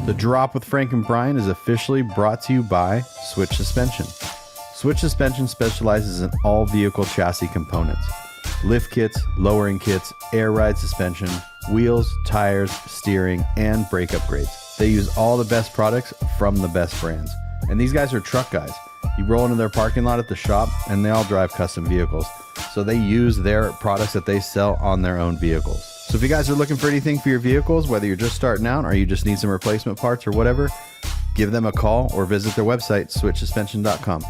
The Drop with Frank and Brian is officially brought to you by Switch Suspension. Switch Suspension specializes in all vehicle chassis components. Lift kits, lowering kits, air ride suspension, wheels, tires, steering, and brake upgrades. They use all the best products from the best brands. And these guys are truck guys. You roll into their parking lot at the shop and they all drive custom vehicles. So they use their products that they sell on their own vehicles. So if you guys are looking for anything for your vehicles, whether you're just starting out or you just need some replacement parts or whatever, give them a call or visit their website, switchsuspension.com.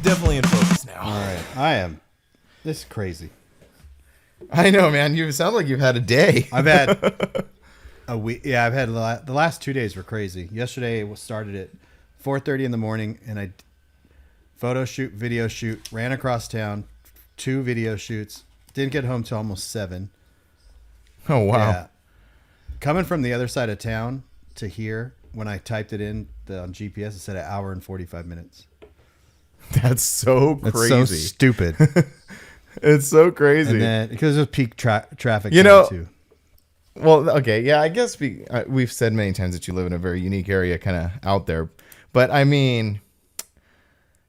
Definitely in focus now. All right. I am. This is crazy. I know, man. You sound like you've had a day. I've had a week. Yeah, I've had the last 2 days were crazy. Yesterday started at 4:30 in the morning, and I photo shoot, video shoot, ran across town, 2 video shoots. Didn't get home till almost 7. Oh, wow. Yeah. Coming from the other side of town to here, when I typed it in on GPS, it said an hour and 45 minutes. That's so crazy. That's so stupid. It's so crazy. And then because there's peak traffic, You know, too. Well, okay, yeah, I guess we've said many times that you live in a very unique area, kind of out there. But I mean,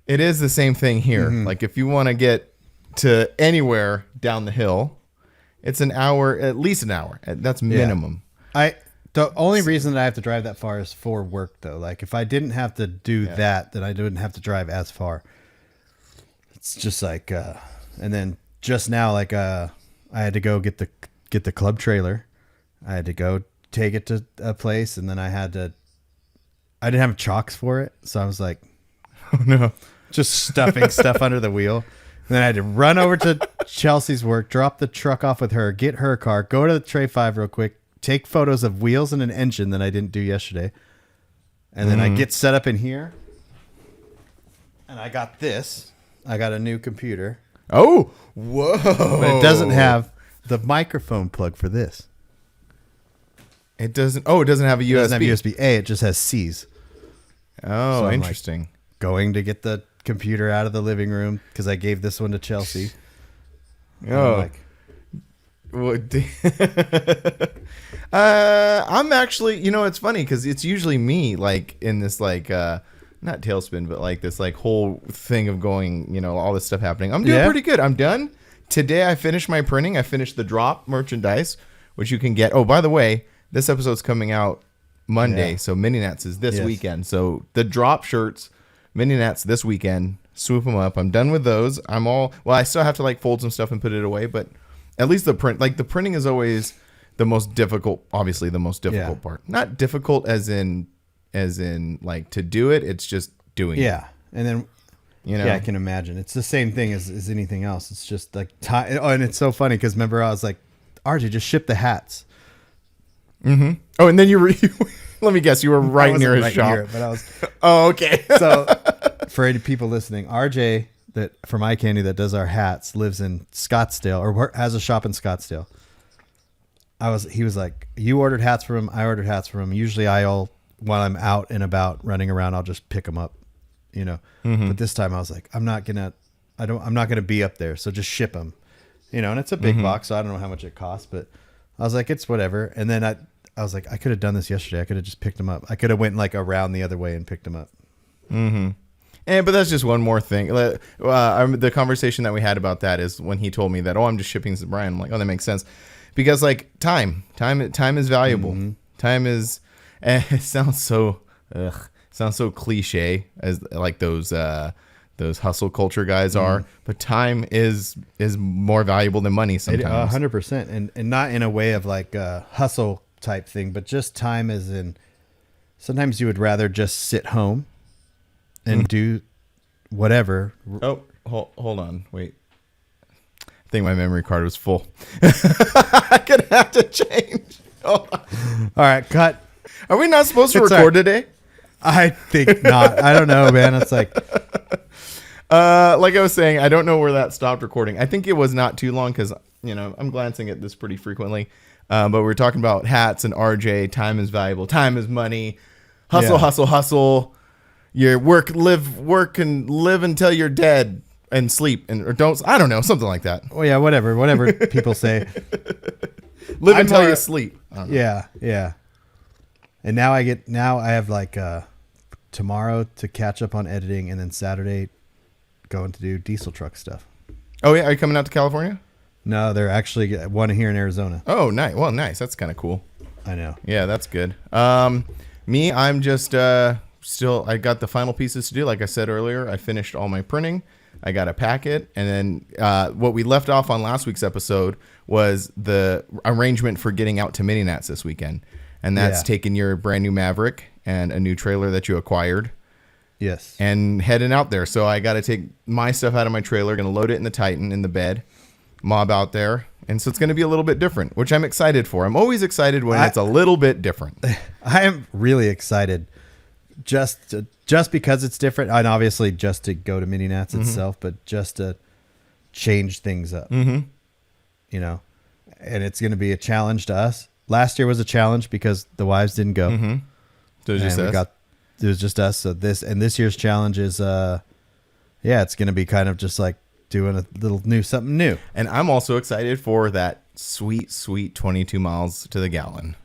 it is the same thing here. Mm-hmm. Like if you want to get to anywhere down the hill, it's an hour, at least an hour. That's minimum. The only reason that I have to drive that far is for work, though. Like, if I didn't have to do that, then I wouldn't have to drive as far. It's just like, and then just now, like, I had to go get the club trailer. I had to go take it to a place, and then I didn't have chocks for it, so I was like, Oh no, just stuffing stuff under the wheel. And then I had to run over to Chelsea's work, drop the truck off with her, get her car, go to the Tray 5 real quick, take photos of wheels and an engine that I didn't do yesterday. And then I get set up in here. And I got this. I got a new computer. Oh, whoa. But it doesn't have the microphone plug for this. It doesn't. Oh, it doesn't have a USB. It doesn't have USB-A. It just has C's. Oh, So I'm interesting. like going to get the computer out of the living room because I gave this one to Chelsea. Oh. I'm actually, it's funny because it's usually me, like in this, like, not tailspin, but like this, like whole thing of going, all this stuff happening. I'm doing pretty good. I'm done. Today I finished my printing. I finished the drop merchandise, which you can get. Oh, by the way, this episode's coming out Monday, so Mini Nats is this weekend. So the drop shirts, Mini Nats this weekend. Swoop them up. I'm done with those. I still have to like fold some stuff and put it away, but at least the printing is always the most difficult, obviously the most difficult part. Not difficult as in like to do it. It's just doing it. Yeah. And then, I can imagine. It's the same thing as anything else. It's just like time. Oh, and it's so funny because remember I was like, RJ, just ship the hats. Mm-hmm. Oh, and then let me guess, you were right near his shop. But I was. Oh, okay. So for any people listening, RJ from iCandy that does our hats lives in Scottsdale or has a shop in Scottsdale. He was like, you ordered hats from him. I ordered hats from him. Usually while I'm out and about running around, I'll just pick them up, Mm-hmm. But this time I was like, I'm not going to be up there. So just ship them, and it's a big box. So I don't know how much it costs, but I was like, it's whatever. And then I was like, I could have done this yesterday. I could have just picked them up. I could have went like around the other way and picked them up. Mm-hmm. But that's just one more thing. The conversation that we had about that is when he told me that, I'm just shipping to Brian. I'm like, oh, that makes sense. Because like time is valuable. Mm-hmm. Time is, it sounds so cliche as like those hustle culture guys are, but time is more valuable than money sometimes. 100%. And not in a way of like a hustle type thing, but just time as in sometimes you would rather just sit home and do whatever. Oh, hold on. Wait. I think my memory card was full. I'm going to have to change. All right, cut. Are we not supposed to record today? I think not. I don't know, man. It's like like I was saying, I don't know where that stopped recording. I think it was not too long because, I'm glancing at this pretty frequently. But we were talking about hats and RJ. Time is valuable. Time is money. Hustle, hustle, hustle. Your work and live until you're dead and sleep or don't. I don't know. Something like that. well, yeah, whatever people say. Live until you sleep. Yeah. And now I have like tomorrow to catch up on editing, and then Saturday going to do diesel truck stuff. Oh yeah, are you coming out to California? No, they're actually one here in Arizona. Oh, nice. Well, nice. That's kind of cool. I know. Yeah, that's good. Me, I'm just still. I got the final pieces to do. Like I said earlier, I finished all my printing. I got a packet, and then what we left off on last week's episode was the arrangement for getting out to Mini Nats this weekend, and that's taking your brand new Maverick and a new trailer that you acquired. Yes. And heading out there. So I got to take my stuff out of my trailer, going to load it in the Titan in the bed, mob out there. And so it's going to be a little bit different, which I'm excited for. I'm always excited when it's a little bit different. I am really excited just because it's different. And obviously just to go to Mini Nats itself, but just to change things up, and it's going to be a challenge to us. Last year was a challenge because the wives didn't go. So it was just us. It was just us. So this year's challenge is, it's going to be kind of just like doing something new. And I'm also excited for that sweet 22 miles to the gallon.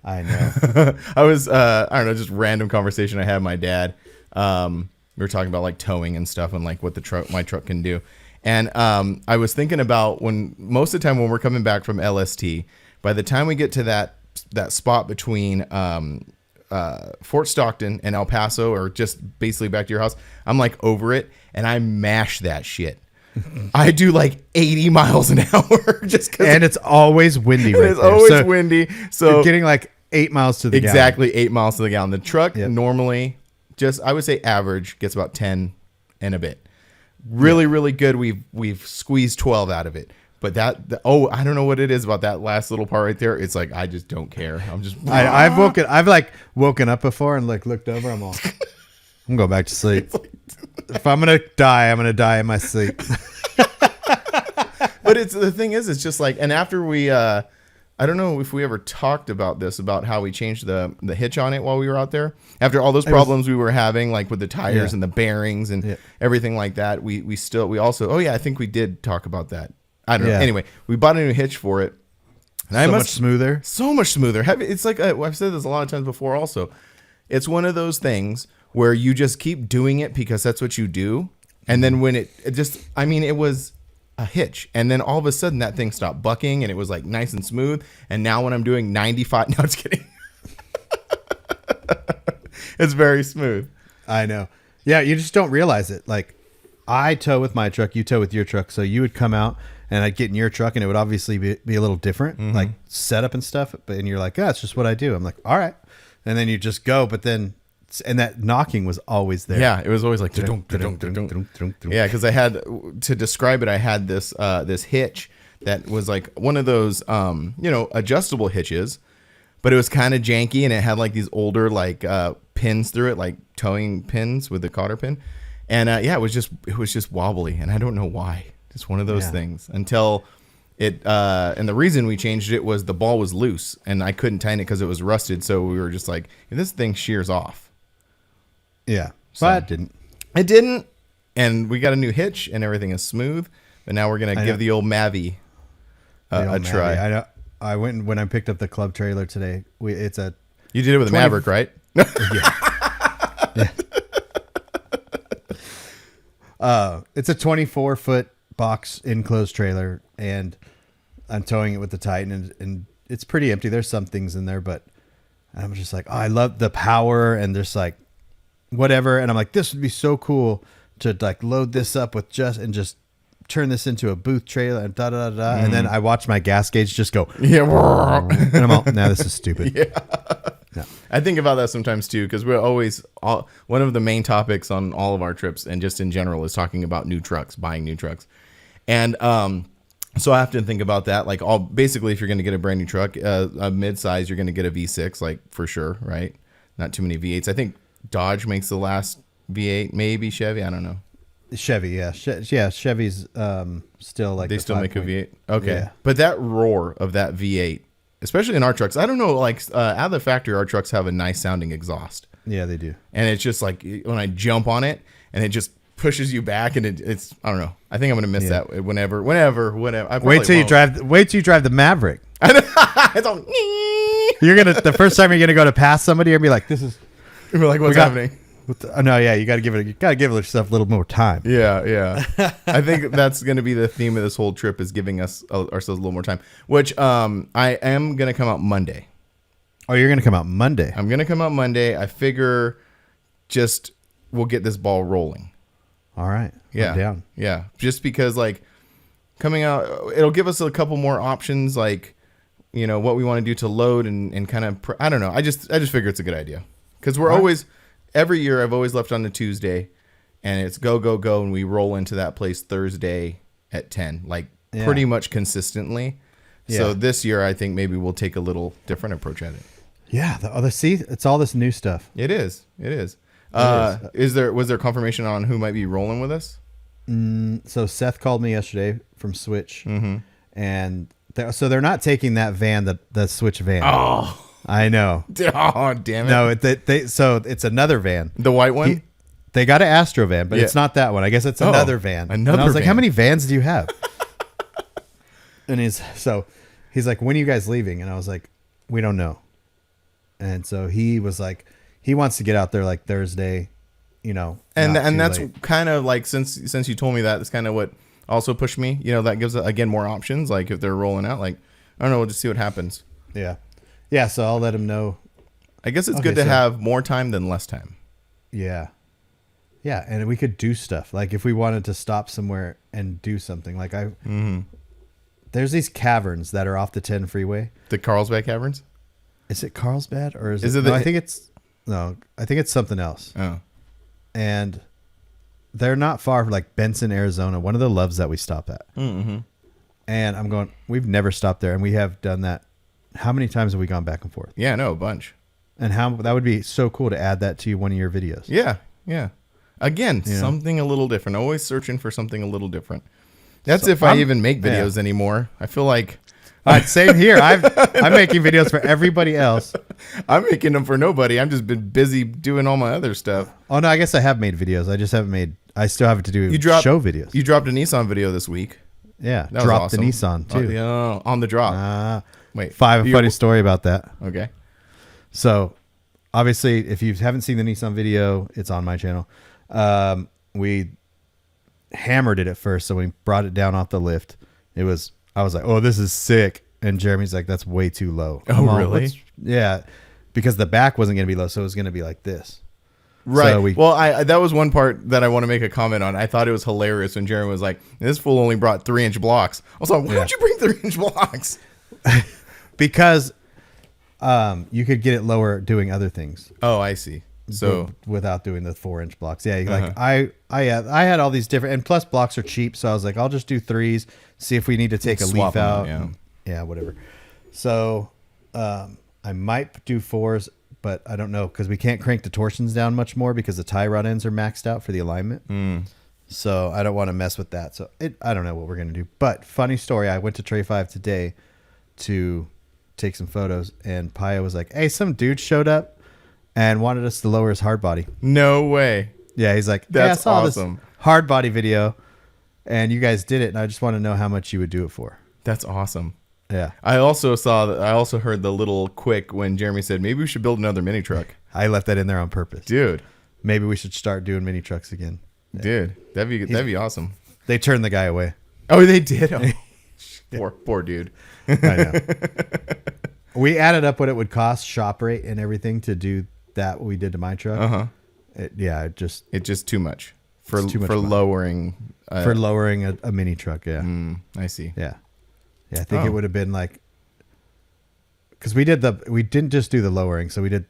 I know. I was, I don't know, just random conversation I had with my dad. We were talking about like towing and stuff and like what my truck can do. And I was thinking about most of the time when we're coming back from LST, by the time we get to that spot between Fort Stockton and El Paso, or just basically back to your house, I'm like over it, and I mash that shit. I do like 80 miles an hour and it's always windy. Right, it's always windy. So you're getting like 8 miles to the gallon. Exactly 8 miles to the gallon. The truck normally I would say average gets about 10 and a bit. Really good. We've squeezed 12 out of it. But I don't know what it is about that last little part right there. It's like I just don't care. I'm just. I've woken up before and like looked over. I'm going back to sleep. If I'm gonna die, I'm gonna die in my sleep. But the thing is, it's just like, and after we, I don't know if we ever talked about this, about how we changed the hitch on it while we were out there. After all those problems we were having, like with the tires and the bearings and everything like that, we also. Oh yeah, I think we did talk about that. I don't know. Anyway, we bought a new hitch for it. And much smoother. So much smoother. It's like, I've said this a lot of times before also. It's one of those things where you just keep doing it because that's what you do. And then when it was a hitch. And then all of a sudden that thing stopped bucking and it was like nice and smooth. And now when I'm doing 95, no, I'm just kidding. It's very smooth. I know. Yeah, you just don't realize it. Like I tow with my truck, you tow with your truck. So you would come out and I'd get in your truck and it would obviously be a little different, like setup and stuff. And you're like, it's just what I do. I'm like, all right. And then you just go. But then, and that knocking was always there. Yeah, it was always like, yeah, because I had, to describe it, I had this hitch that was like one of those, adjustable hitches, but it was kind of janky and it had like these older like pins through it, like towing pins with the cotter pin. And it was just wobbly, and I don't know why. It's one of those things until it. And the reason we changed it was the ball was loose, and I couldn't tighten it because it was rusted. So we were just like, this thing shears off. Yeah, so, but it didn't. It didn't, and we got a new hitch, and everything is smooth. But now we're gonna give the old Mavi a try. I know. I went when I picked up the club trailer today. You did it with a Maverick, right? It's a 24-foot box enclosed trailer, and I'm towing it with the Titan, and it's pretty empty. There's some things in there, but I'm just like, I love the power, and there's like whatever, and I'm like, this would be so cool to like load this up with just turn this into a booth trailer and and then I watch my gas gauge just go and I'm all, now this is stupid. No. I think about that sometimes too, because we're always one of the main topics on all of our trips and just in general is talking about new trucks, buying new trucks. And so I have to think about that. Like basically, if you're going to get a brand new truck, a mid-size, you're going to get a V6, like for sure, right? not too many V8s. I think Dodge makes the last V8, maybe Chevy. I don't know. Chevy, yeah, Chevy's still like they still make a V8. Okay, Yeah. but that roar of that V8, especially in our trucks, I don't know. Like out of the factory, our trucks have a nice sounding exhaust. Yeah, they do. And it's just like when I jump on it, and it just pushes you back, and it's I don't know. I think I'm gonna miss that whenever. Wait till you drive the Maverick. It's all, The first time you're gonna go to pass somebody and be like, "This is." We're like, what's happening? No, yeah, you gotta give yourself a little more time. Yeah. I think that's gonna be the theme of this whole trip, is giving us ourselves a little more time. Which I am gonna come out Monday. Oh, you're gonna come out Monday. I'm gonna come out Monday. I figure we'll get this ball rolling. All right. Yeah. I'm down. Yeah. Just because like coming out, it'll give us a couple more options, like, you know, what we want to do to load and kind of, I don't know. I just figure it's a good idea, because we're always, every year I've always left on a Tuesday, and it's go, and we roll into that place Thursday at 10, like pretty much consistently. Yeah. So this year I think maybe we'll take a little different approach at it. Yeah. See, it's all this new stuff. It is. Was there confirmation on who might be rolling with us? So Seth called me yesterday from Switch, and they're not taking that van, the Switch van. Oh, I know. Oh, damn it. No, so it's another van. The white one? They got an Astro van, but it's not that one. I guess it's another van. And I was like, how many vans do you have? And he's like, when are you guys leaving? And I was like, we don't know. And so he was like, he wants to get out there like Thursday, you know. And that's kind of like, since you told me that, that's kind of what also pushed me. You know, that gives, again, more options. Like if they're rolling out, like, I don't know, we'll just see what happens. Yeah. Yeah, so I'll let him know. I guess it's good to have more time than less time. Yeah. Yeah, and we could do stuff. Like if we wanted to stop somewhere and do something. Like there's these caverns that are off the 10 freeway. The Carlsbad Caverns? Is it Carlsbad or is it no, I think it's something else. Oh. And they're not far from like Benson, Arizona, one of the loves that we stop at. Mm-hmm. And I'm going, we've never stopped there, and we have done that. How many times have we gone back and forth? Yeah, no, a bunch. And that would be so cool to add that to one of your videos. Yeah. Again, something a little different. Always searching for something a little different. That's if I even make videos anymore. I feel like... Same here. I'm making videos for everybody else. I'm making them for nobody. I've just been busy doing all my other stuff. Oh, no, I guess I have made videos. I just haven't made... I still have to do show videos. You dropped a Nissan video this week. Yeah, dropped awesome. The Nissan, too. On the drop. Wait. Funny story about that. Okay. So, obviously, if you haven't seen the Nissan video, it's on my channel. We hammered it at first, so we brought it down off the lift. I was like, oh, this is sick. And Jeremy's like, that's way too low. Oh, really? Yeah, because the back wasn't going to be low, so it was going to be like this. Right. So that was one part that I want to make a comment on. I thought it was hilarious when Jeremy was like, this fool only brought 3-inch blocks. I was like, why would you bring 3-inch blocks? Because you could get it lower doing other things. Oh, I see. So without doing the 4-inch blocks. Yeah. Like I had all these different, and plus blocks are cheap. So I was like, I'll just do 3s, see if we need to take a leaf out. Yeah, whatever. So I might do 4s, but I don't know, because we can't crank the torsions down much more because the tie rod ends are maxed out for the alignment. So I don't want to mess with that. So I don't know what we're going to do. But funny story, I went to Tray 5 today to take some photos, and Paya was like, hey, some dude showed up and wanted us to lower his hard body. No way. Yeah, he's like, I saw awesome. This hard body video, and you guys did it, and I just want to know how much you would do it for. That's awesome. Yeah. I also heard the little quick when Jeremy said, maybe we should build another mini truck. I left that in there on purpose. Dude. Maybe we should start doing mini trucks again. Yeah. Dude, that'd be awesome. They turned the guy away. Oh, they did? Oh, poor dude. I know. We added up what it would cost, shop rate and everything, to do that what we did to my truck. It's just too much for lowering a mini truck. Yeah. I see. Yeah. Yeah, I think it would have been like, because we didn't just do the lowering, so we did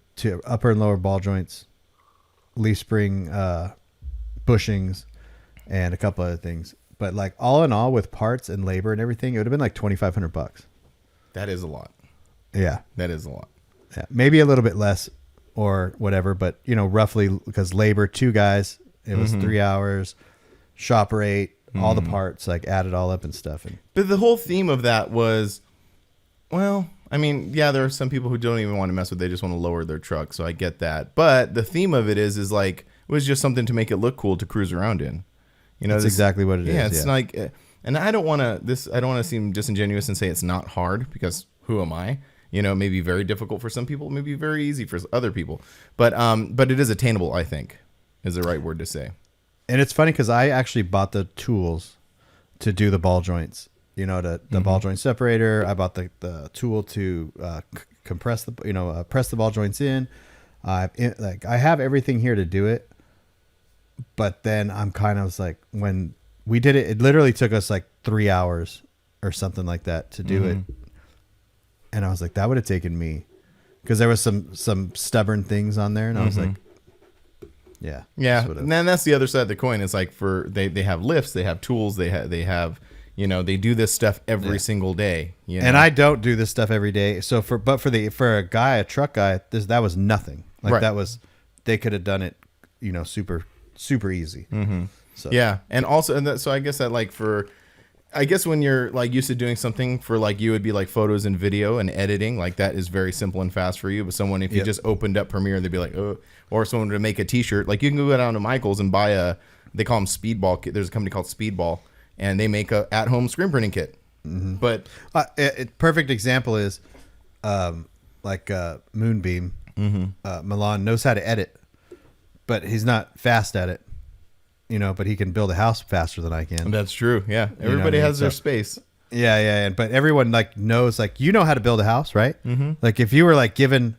upper and lower ball joints, leaf spring bushings, and a couple other things. But like all in all, with parts and labor and everything, it would have been like $2,500. That is a lot. Yeah, that is a lot. Yeah, maybe a little bit less or whatever, but roughly, because labor, 2 guys, it was 3 hours, shop rate, all the parts, like add it all up and stuff. But the whole theme of that was, well, I mean, yeah, there are some people who don't even want to mess with it. They just want to lower their truck. So I get that. But the theme of it is like, it was just something to make it look cool to cruise around in. That's exactly what it is. Yeah, it's like, and I don't want to seem disingenuous and say it's not hard, because who am I? It may be very difficult for some people, maybe very easy for other people. But it is attainable, I think, is the right word to say. And it's funny because I actually bought the tools to do the ball joints. The ball joint separator. I bought the tool to compress the press the ball joints in. I have everything here to do it. But then I'm kind of like, when we did it, it literally took us like 3 hours or something like that to do it. And I was like, that would have taken me, because there was some stubborn things on there, and I was like, yeah. And then that's the other side of the coin. It's like, they have lifts, they have tools, they have they do this stuff every single day. And I don't do this stuff every day. So for a truck guy, that was nothing. Like that was, they could have done it, super super easy. So yeah, and also, so I guess that I guess when you're like used to doing something for like you would be like photos and video and editing, like that is very simple and fast for you. But someone, if you just opened up Premiere, they'd be like, oh, or someone to make a t-shirt, like you can go down to Michael's and buy they call them Speedball kit. There's a company called Speedball, and they make a at-home screen printing kit. But perfect example is Moonbeam. Milan knows how to edit, but he's not fast at it. But he can build a house faster than I can. That's true. Yeah. Everybody has their space. Yeah. But everyone knows, how to build a house, right? Like if you were given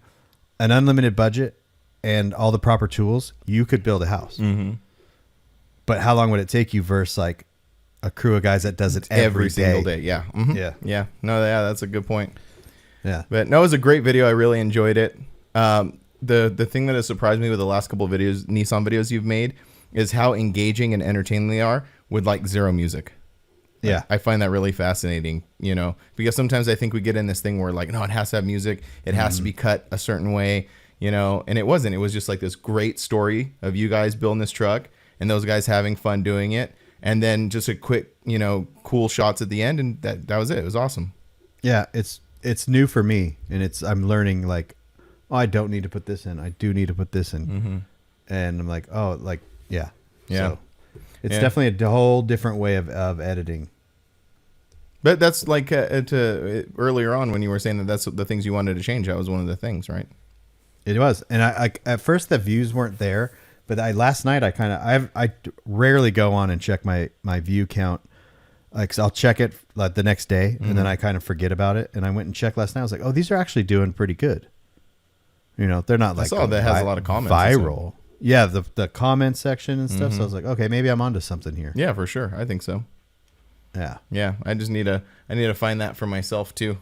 an unlimited budget and all the proper tools, you could build a house. But how long would it take you versus a crew of guys that does it every single day? Yeah. Yeah. No, that's a good point. Yeah. But no, it was a great video. I really enjoyed it. The thing that has surprised me with the last couple of videos, Nissan videos you've made, is how engaging and entertaining they are with zero music. Yeah. I find that really fascinating, because sometimes I think we get in this thing where no, it has to have music. It has to be cut a certain way, and it wasn't. It was just this great story of you guys building this truck and those guys having fun doing it. And then just a quick, cool shots at the end. And that was it. It was awesome. Yeah. It's new for me, and I'm learning I don't need to put this in. I do need to put this in. And I'm like, oh, yeah. So it's definitely a whole different way of editing. But that's earlier on when you were saying that that's the things you wanted to change. That was one of the things, right? It was. And I at first the views weren't there, but last night I rarely go on and check my view count. Cause I'll check it the next day and then I kind of forget about it. And I went and checked last night. I was like, oh, these are actually doing pretty good. They're not I saw that has a lot of comments. Viral. Yeah, the comment section and stuff. So I was like, okay, maybe I'm onto something here. Yeah, for sure. I think so. Yeah. Yeah. I just need to find that for myself too.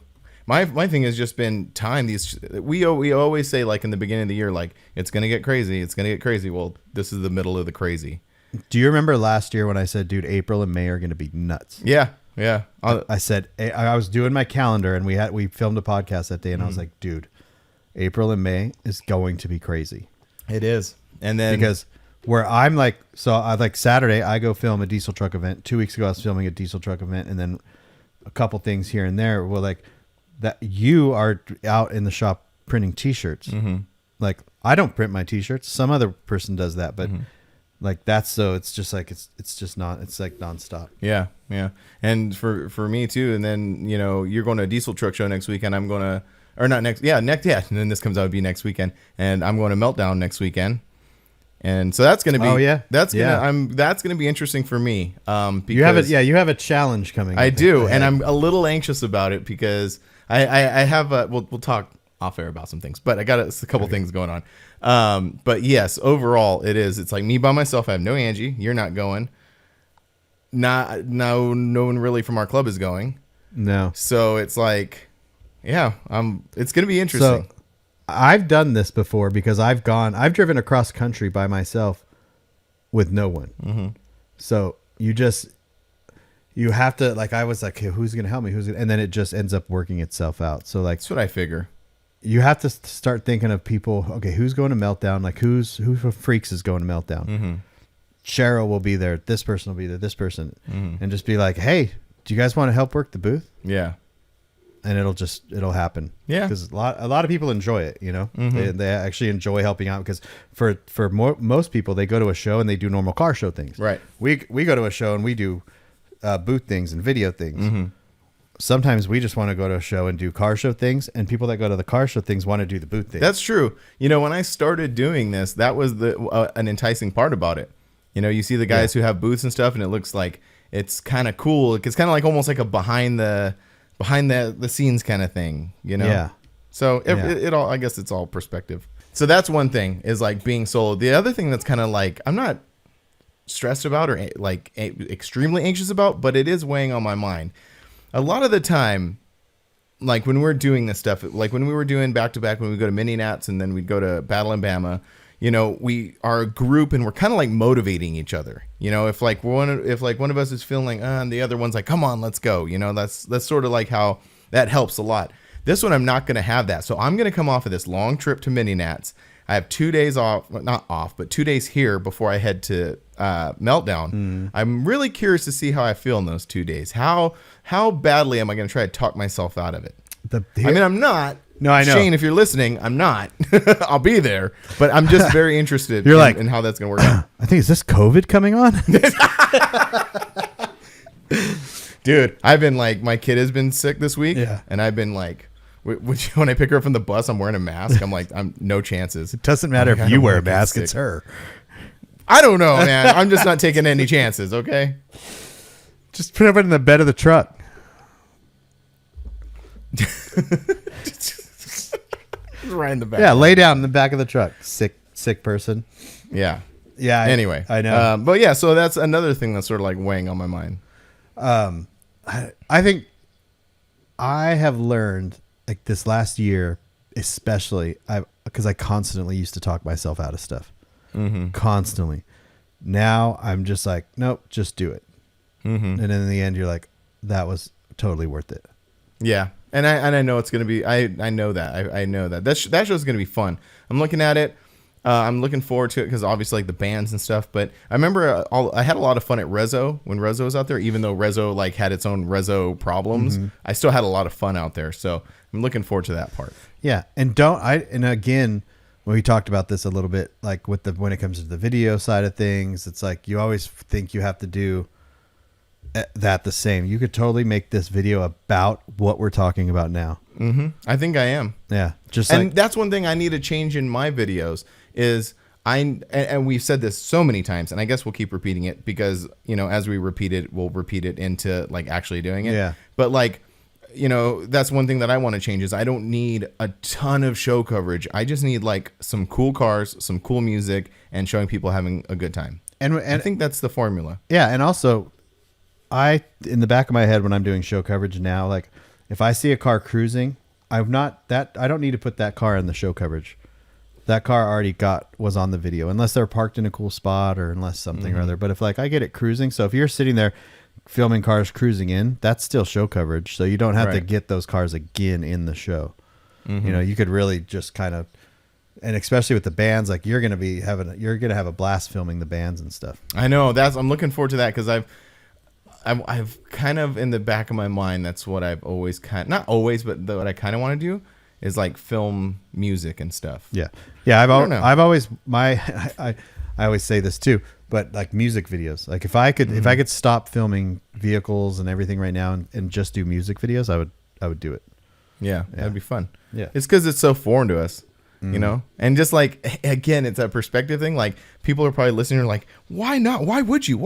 My thing has just been time. We always say in the beginning of the year, it's gonna get crazy. It's gonna get crazy. Well, this is the middle of the crazy. Do you remember last year when I said, dude, April and May are gonna be nuts? Yeah. Yeah. I said I was doing my calendar and we filmed a podcast that day and I was like, dude, April and May is going to be crazy. It is. And then because where I'm Saturday, I go film a diesel truck event. 2 weeks ago, I was filming a diesel truck event, and then a couple things here and there. Well, that you are out in the shop printing T-shirts. I don't print my T-shirts. Some other person does that, but that's so it's just it's just not. It's nonstop. Yeah, yeah. And for me too. And then you're going to a diesel truck show next weekend. I'm going to, or not next. Yeah, next. Yeah. And then this comes out to be next weekend, and I'm going to Meltdown next weekend. And so that's going to be, that's going to be interesting for me. Because you have a challenge coming. I do. And I'm a little anxious about it because I have we'll talk off air about some things, but I got a couple things going on. But yes, overall it's me by myself. I have no Angie. You're not going. No one really from our club is going. No. So it's it's going to be interesting. So, I've done this before because I've driven across country by myself with no one. So you have to I was like, hey, who's going to help me? And then it just ends up working itself out. So that's what I figure. you have to start thinking of people. Okay, who's going to Meltdown? Like who freaks is going to Meltdown? Mm-hmm. Cheryl will be there. This person will be there. This person, and just be like, hey, do you guys want to help work the booth? Yeah. And it'll happen. Yeah. Because a lot of people enjoy it, you know. Mm-hmm. They actually enjoy helping out because for most people, they go to a show and they do normal car show things. Right. We go to a show and we do booth things and video things. Mm-hmm. Sometimes we just want to go to a show and do car show things, and people that go to the car show things want to do the booth things. That's true. You know, when I started doing this, that was an enticing part about it. You know, you see the guys who have booths and stuff, and it looks like it's kind of cool. It's kind of like almost like a behind the scenes kind of thing, you know? Yeah. So it all, I guess it's all perspective. So that's one thing, is like being solo. The other thing that's kind of like, I'm not stressed about or like extremely anxious about, but it is weighing on my mind. A lot of the time, like when we're doing this stuff, like when we were doing back to back, when we go to Mini Nats and then we'd go to Battle in Bama, you know, we are a group and we're kind of like motivating each other. You know, if one of us is feeling, and the other one's like, come on, let's go. You know, that's sort of like how that helps a lot. This one, I'm not going to have that. So I'm going to come off of this long trip to Mini Nats. I have 2 days off, not off, but 2 days here before I head to Meltdown. I'm really curious to see how I feel in those 2 days. How badly am I going to try to talk myself out of it? I mean, I'm not. No, I know. Shane, if you're listening, I'm not. I'll be there, but I'm just very interested in how that's going to work out. I think, is this COVID coming on? Dude, I've been like, my kid has been sick this week, and I've been like, when I pick her up from the bus, I'm wearing a mask. I'm like, I'm no chances. It doesn't matter if you wear a mask, it's her. I don't know, man. I'm just not taking any chances, okay? Just put it in the bed of the truck. Right in the back. Yeah, lay down in the back of the truck. Sick person. Yeah. Yeah. Anyway. I know. But yeah, so that's another thing that's sort of like weighing on my mind. I think I have learned, like this last year, especially, because I constantly used to talk myself out of stuff. Mm-hmm. Constantly. Now I'm just like, nope, just do it. Mm-hmm. And then in the end, you're like, that was totally worth it. Yeah. And I know it's going to be, I know that. I know that. That show's going to be fun. I'm looking at it. I'm looking forward to it because obviously like the bands and stuff. But I remember I had a lot of fun at Rezo when Rezo was out there. Even though Rezo like had its own Rezo problems, I still had a lot of fun out there. So I'm looking forward to that part. Yeah, and again, we talked about this a little bit, like when it comes to the video side of things, it's like you always think you have to do that the same. You could totally make this video about what we're talking about now. Mm-hmm. I think I am. Yeah, and that's one thing I need to change in my videos is and we've said this so many times, and I guess we'll keep repeating it because, you know, as we repeat it, we'll repeat it into like actually doing it. Yeah. But like, you know, that's one thing that I want to change is I don't need a ton of show coverage. I just need like some cool cars, some cool music, and showing people having a good time. And I think that's the formula. Yeah, and also, in the back of my head when I'm doing show coverage now, like if I see a car cruising, I don't need to put that car in the show coverage. That car already was on the video, unless they're parked in a cool spot or unless something or other. But if like I get it cruising, so if you're sitting there filming cars cruising in, that's still show coverage. So you don't have to get those cars again in the show. Mm-hmm. You know, you could really just kind of, and especially with the bands, like you're gonna have a blast filming the bands and stuff. I know I'm looking forward to that because I've kind of in the back of my mind, that's what I've always not always, but what I kind of want to do is like film music and stuff. Yeah. I've always I always say this too, but like music videos. Like if I could stop filming vehicles and everything right now and just do music videos, I would do it. Yeah, that'd be fun. Yeah, it's because it's so foreign to us. You know, and just like, again, it's that perspective thing. Like people are probably listening, like, why not? Why would you?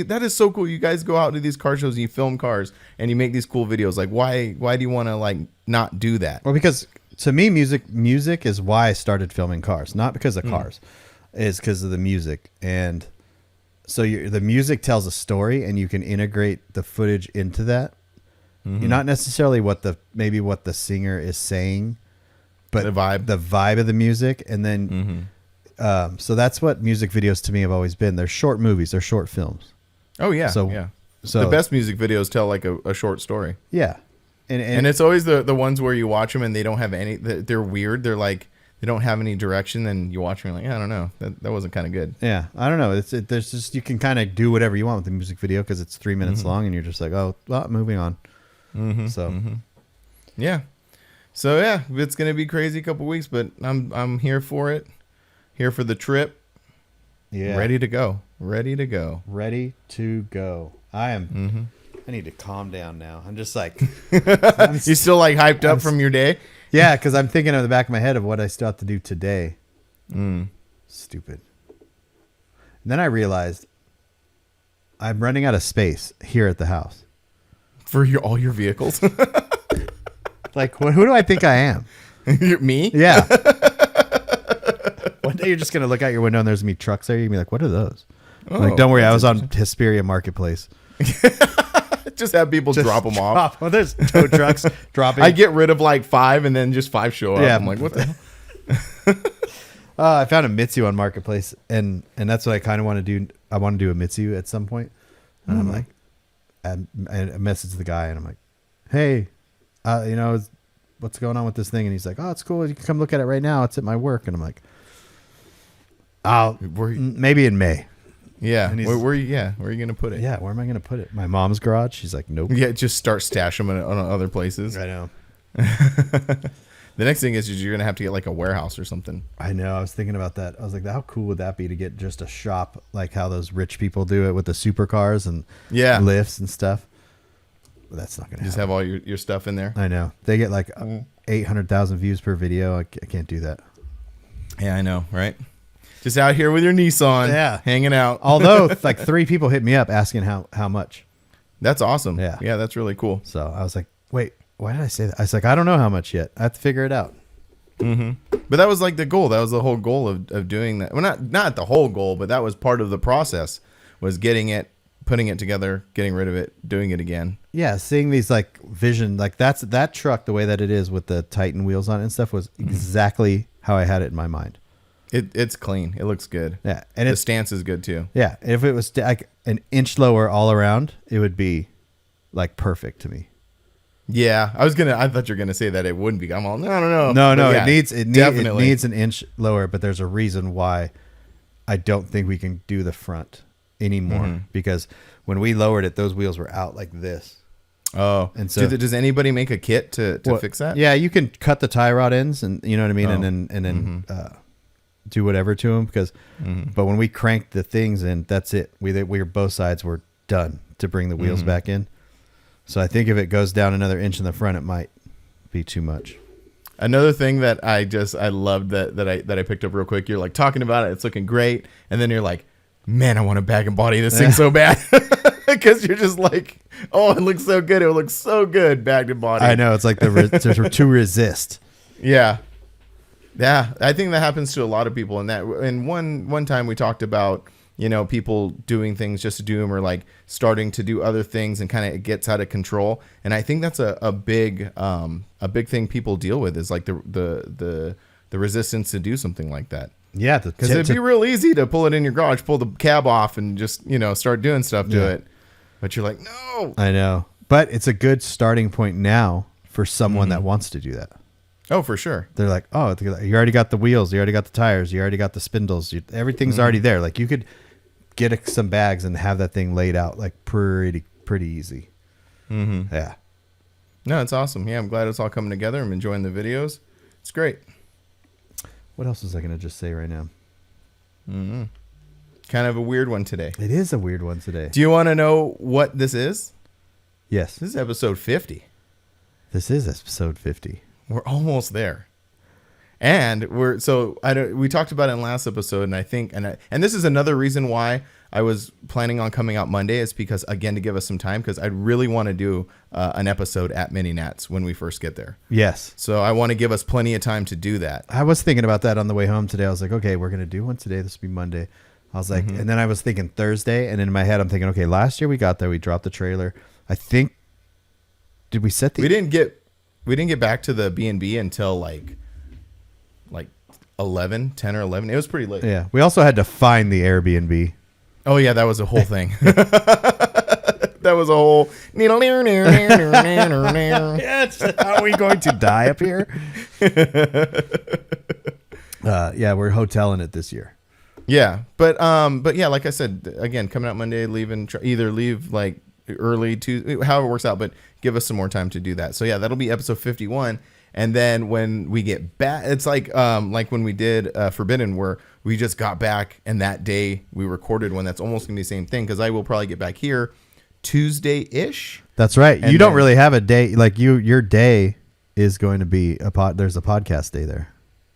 That is so cool. You guys go out to these car shows and you film cars and you make these cool videos. Like, why do you want to like not do that? Well, because to me, music is why I started filming cars, not because of cars, it's because of the music. And so the music tells a story and you can integrate the footage into that. Mm-hmm. You're not necessarily what the singer is saying, but the vibe of the music. And then, so that's what music videos to me have always been. They're short movies. They're short films. Oh yeah. So the best music videos tell like a short story. Yeah. And it's always the ones where you watch them and they don't have any. They're weird. They're like they don't have any direction. And you watch them and you're like, I don't know. That wasn't kind of good. Yeah, I don't know. There's just you can kind of do whatever you want with the music video because it's 3 minutes long, and you're just like, oh, well, moving on. Yeah. So yeah, it's gonna be crazy couple weeks, but I'm here for it. Here for the trip. Yeah. Ready to go. Ready to go. Ready to go. I am. I need to calm down now. I'm just like. You still like hyped up from your day? Yeah, because I'm thinking in the back of my head of what I still have to do today. Stupid. And then I realized I'm running out of space here at the house. For all your vehicles? Like, who do I think I am? Me? Yeah. One day you're just going to look out your window and there's going to be trucks there. You're going to be like, what are those? Like, don't worry. I was on Hesperia Marketplace. Just have people drop them off. Well, there's tow trucks dropping. I get rid of like 5 and then just 5 show up. Yeah. I'm like, what the hell? I found a Mitsu on Marketplace, and that's what I kind of want to do. I want to do a Mitsu at some point. And I'm like, I message the guy, and I'm like, hey, what's going on with this thing? And he's like, oh, it's cool. You can come look at it right now. It's at my work. And I'm like, maybe in May. Yeah. Where are you going to put it? Yeah. Where am I going to put it? My mom's garage. She's like, nope. Yeah. Just start stashing them on other places. I know. The next thing is you're going to have to get like a warehouse or something. I know. I was thinking about that. I was like, how cool would that be to get just a shop like how those rich people do it with the supercars and lifts and stuff? But that's not going to happen. Just have all your stuff in there. I know. They get like 800,000 views per video. I can't do that. Yeah, I know. Right. Just out here with your Nissan. Yeah. Hanging out. Although like 3 people hit me up asking how much. That's awesome. Yeah. Yeah. That's really cool. So I was like, wait, why did I say that? I was like, I don't know how much yet. I have to figure it out. But that was like the goal. That was the whole goal of doing that. Well, not the whole goal, but that was part of the process, was getting it, putting it together, getting rid of it, doing it again. Yeah, seeing these like vision, like that truck, the way that it is with the Titan wheels on it and stuff was exactly how I had it in my mind. It's clean. It looks good. Yeah, and the stance is good too. Yeah, if it was like an inch lower all around, it would be like perfect to me. Yeah, I thought you were gonna say that it wouldn't be. I'm all no. No, yeah, it needs an inch lower, but there's a reason why I don't think we can do the front anymore because when we lowered it, those wheels were out like this. Oh, and so does anybody make a kit to fix that? Yeah, you can cut the tie rod ends, and you know what I mean, and then do whatever to them because. But when we cranked the things in, that's it. We were both sides were done to bring the wheels back in. So I think if it goes down another inch in the front, it might be too much. Another thing that I loved that I picked up real quick. You're like talking about it, it's looking great, and then you're like, man, I want to bag and body this thing so bad because you're just like, oh, it looks so good. It looks so good bagged and body. I know it's like to resist. Yeah. I think that happens to a lot of people. And one time we talked about, people doing things just to do them or like starting to do other things and kind of it gets out of control. And I think that's a big thing people deal with is like the resistance to do something like that. Yeah. Because it'd be real easy to pull it in your garage, pull the cab off and just, start doing stuff to it. But you're like, no. I know. But it's a good starting point now for someone that wants to do that. Oh, for sure. They're like, oh, you already got the wheels. You already got the tires. You already got the spindles. Everything's already there. Like you could get some bags and have that thing laid out like pretty easy. Yeah. No, it's awesome. Yeah, I'm glad it's all coming together. I'm enjoying the videos. It's great. What else was I going to just say right now? Kind of a weird one today. It is a weird one today. Do you want to know what this is? Yes. This is episode 50. This is episode 50. We're almost there. And we talked about it in last episode, and I think, and this is another reason why I was planning on coming out Monday is because, again, to give us some time, because I really want to do an episode at Mini Nats when we first get there. Yes. So I want to give us plenty of time to do that. I was thinking about that on the way home today. I was like, okay, we're going to do one today. This will be Monday. I was like, and then I was thinking Thursday, and in my head, I'm thinking, okay, last year we got there, we dropped the trailer. I think, did we set the... We didn't get back to the B&B until like 10 or 11. It was pretty late. Yeah. We also had to find the Airbnb. Oh, yeah. That was a whole thing. That was a whole. Are we going to die up here? Yeah, we're hoteling it this year. Yeah, but yeah, like I said, again, coming out Monday, either leave like early Tuesday, however it works out, but give us some more time to do that. So yeah, that'll be episode 51. And then when we get back, it's like when we did Forbidden, where we just got back and that day we recorded one. That's almost gonna be the same thing, because I will probably get back here Tuesday-ish. That's right. You don't really have a day like your day is going to be there's a podcast day there.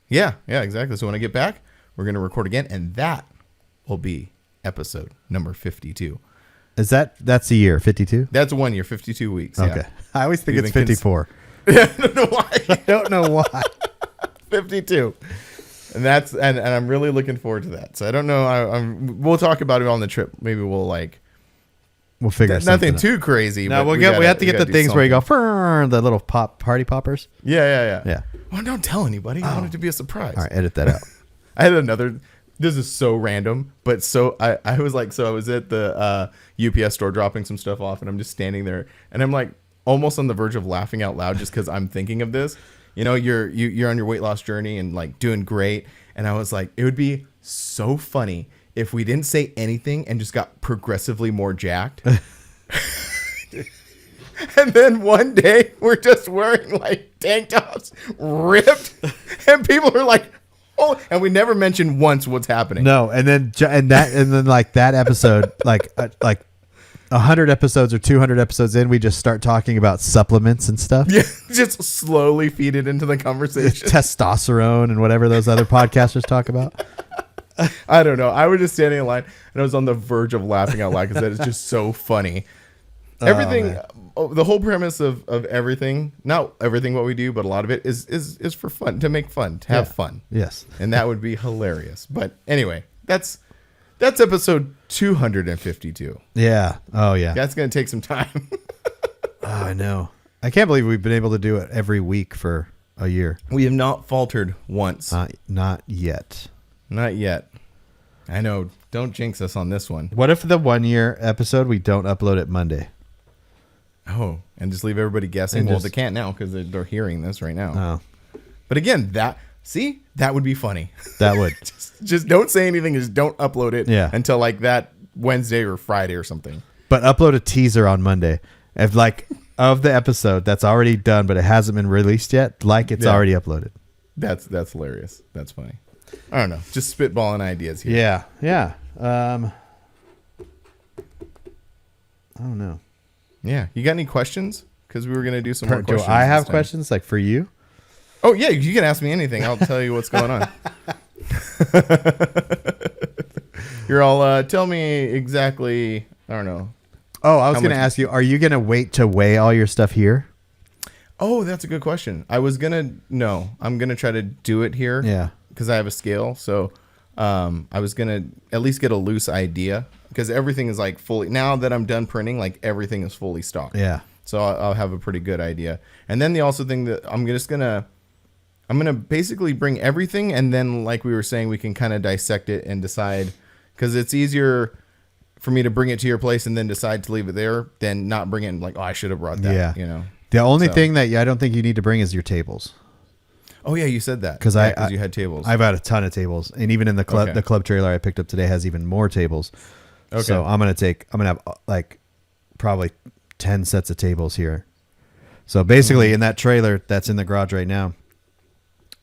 Yeah, exactly. So when I get back, we're gonna record again, and that will be episode number 52. That's a year, 52? That's 1 year, 52 weeks. Okay. Yeah. I always think it's 54. I don't know why. I don't know why. 52. And that's and I'm really looking forward to that. So I don't know. We'll talk about it on the trip. Maybe we'll figure nothing too crazy. No, we have to get the things where you go, the little party poppers. Yeah. Well, don't tell anybody. I want it to be a surprise. All right, edit that out. I had another. This is so random, but I was at the UPS store dropping some stuff off, and I'm just standing there, and I'm like almost on the verge of laughing out loud just because I'm thinking of this. You know, you're on your weight loss journey and like doing great, and I was like, it would be so funny if we didn't say anything and just got progressively more jacked. And then one day we're just wearing like tank tops, ripped, and people are like, oh, and we never mentioned once what's happening. No, and then like that episode, like 100 episodes or 200 episodes in, we just start talking about supplements and stuff. Yeah, just slowly feed it into the conversation. Testosterone and whatever those other podcasters talk about. I don't know. I was just standing in line and I was on the verge of laughing out loud because that is just so funny. Everything, the whole premise of everything, not everything what we do, but a lot of it is for fun, to make fun, to have fun. Yes. And that would be hilarious. But anyway, that's episode 252. Yeah. Oh, yeah. That's going to take some time. Oh, I know. I can't believe we've been able to do it every week for a year. We have not faltered once. Not yet. Not yet. I know. Don't jinx us on this one. What if the 1 year episode, we don't upload it Monday? Oh, and just leave everybody guessing. Well, they can't now because they're hearing this right now. Oh. But again, that would be funny. That would. just don't say anything. Just don't upload it until like that Wednesday or Friday or something. But upload a teaser on Monday of the episode that's already done, but it hasn't been released yet. Like it's already uploaded. That's hilarious. That's funny. I don't know. Just spitballing ideas here. Yeah. I don't know. Yeah. You got any questions? Because we were going to do some more questions. Do I have questions like for you? Oh, yeah. You can ask me anything. I'll tell you what's going on. You're all, tell me exactly, I don't know. Oh, I was going to ask you, are you going to wait to weigh all your stuff here? Oh, that's a good question. I'm going to try to do it here. Yeah. Because I have a scale. So I was going to at least get a loose idea. Because everything is like fully, now that I'm done printing, like everything is fully stocked. Yeah. So I'll have a pretty good idea. And then the also thing that I'm going to basically bring everything. And then like we were saying, we can kind of dissect it and decide. Because it's easier for me to bring it to your place and then decide to leave it there than not bring it and like, oh, I should have brought that. Yeah. You know. The only thing that I don't think you need to bring is your tables. Oh yeah, you said that because you had tables. I've had a ton of tables, and even in the club trailer I picked up today has even more tables. Okay. So I'm gonna have like probably 10 sets of tables here. So basically, in that trailer that's in the garage right now,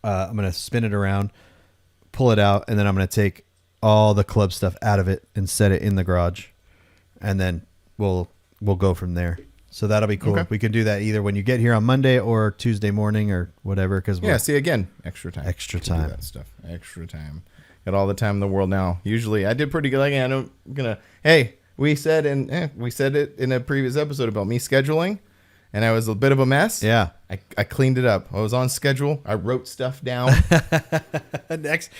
I'm gonna spin it around, pull it out, and then I'm gonna take all the club stuff out of it and set it in the garage, and then we'll go from there. So that'll be cool. Okay. We can do that either when you get here on Monday or Tuesday morning or whatever. Because see, again, extra time. That stuff. Extra time. Got all the time in the world now. Usually, I did pretty good. Like, I'm gonna. Hey, we said it in a previous episode about me scheduling, and I was a bit of a mess. Yeah, I cleaned it up. I was on schedule. I wrote stuff down.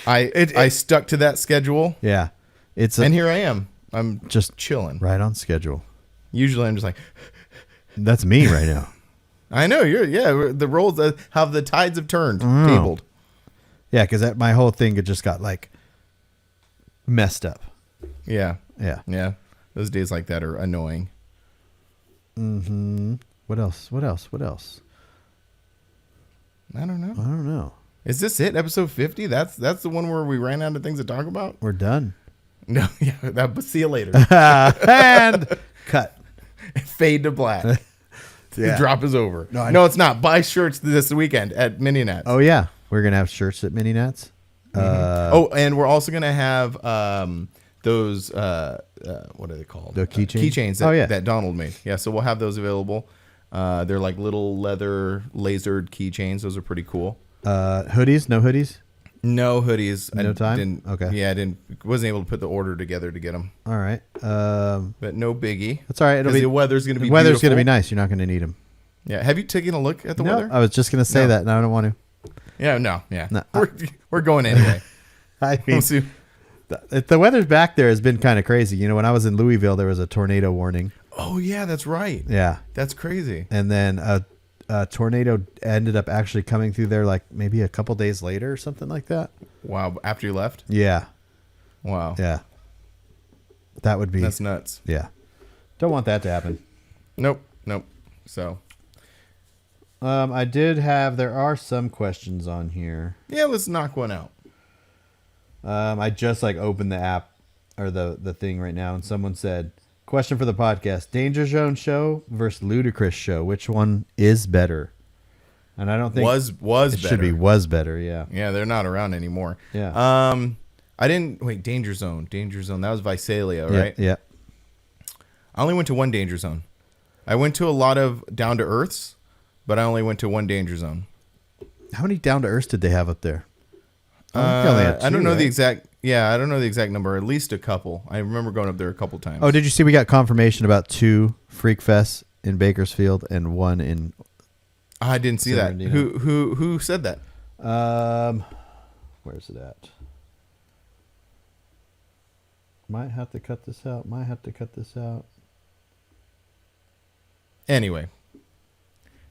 I stuck to that schedule. Yeah, and here I am. I'm just chilling. Right on schedule. Usually, I'm just like. That's me right now. I know the roles that have the tides have turned, tabled. Yeah, because my whole thing just got like messed up. Yeah. Those days like that are annoying. Mm-hmm. What else? I don't know. I don't know. Is this it? Episode 50? That's the one where we ran out of things to talk about? We're done. No, yeah. See you later. And cut. Fade to black. Yeah. The drop is over. No, it's not. Buy shirts this weekend at Mini Nats. Oh, yeah. We're going to have shirts at Mini Nats. And we're also going to have those, what are they called? The keychains? Keychains that Donald made. Yeah, so we'll have those available. They're like little leather lasered keychains. Those are pretty cool. Hoodies? No hoodies? No hoodies. No time? Okay. Yeah, wasn't able to put the order together to get them. All right. But no biggie. That's all right. The weather's going to be weather's going to beautiful. be nice. You're not going to need them. Yeah. Have you taken a look at the weather? I was just going to say that, and I don't want to. Yeah, no. Yeah. No, we're going anyway. I mean, we'll see. The weather's back there has been kind of crazy. You know, when I was in Louisville, there was a tornado warning. Oh, yeah, that's right. Yeah. That's crazy. And then a tornado ended up actually coming through there like maybe a couple days later or something like that. Wow. After you left? Yeah. Wow. Yeah. That would be. That's nuts. Yeah. Don't want that to happen. Nope. So. There are some questions on here. Yeah, let's knock one out. I just opened the app or the thing right now, and someone said, question for the podcast, Danger Zone show versus Ludacris show. Which one is better? And I don't think was it better. Should be was better. Yeah. Yeah. They're not around anymore. Yeah. Danger Zone. That was Visalia, right? Yeah. I only went to one Danger Zone. I went to a lot of Down to Earths, but I only went to one Danger Zone. How many Down to Earths did they have up there? I don't know the exact. Yeah, I don't know the exact number. At least a couple. I remember going up there a couple times. Oh, did you see we got confirmation about 2 Freak Fests in Bakersfield and 1 in? I didn't see that. Who said that? Where's it at? Might have to cut this out. Anyway,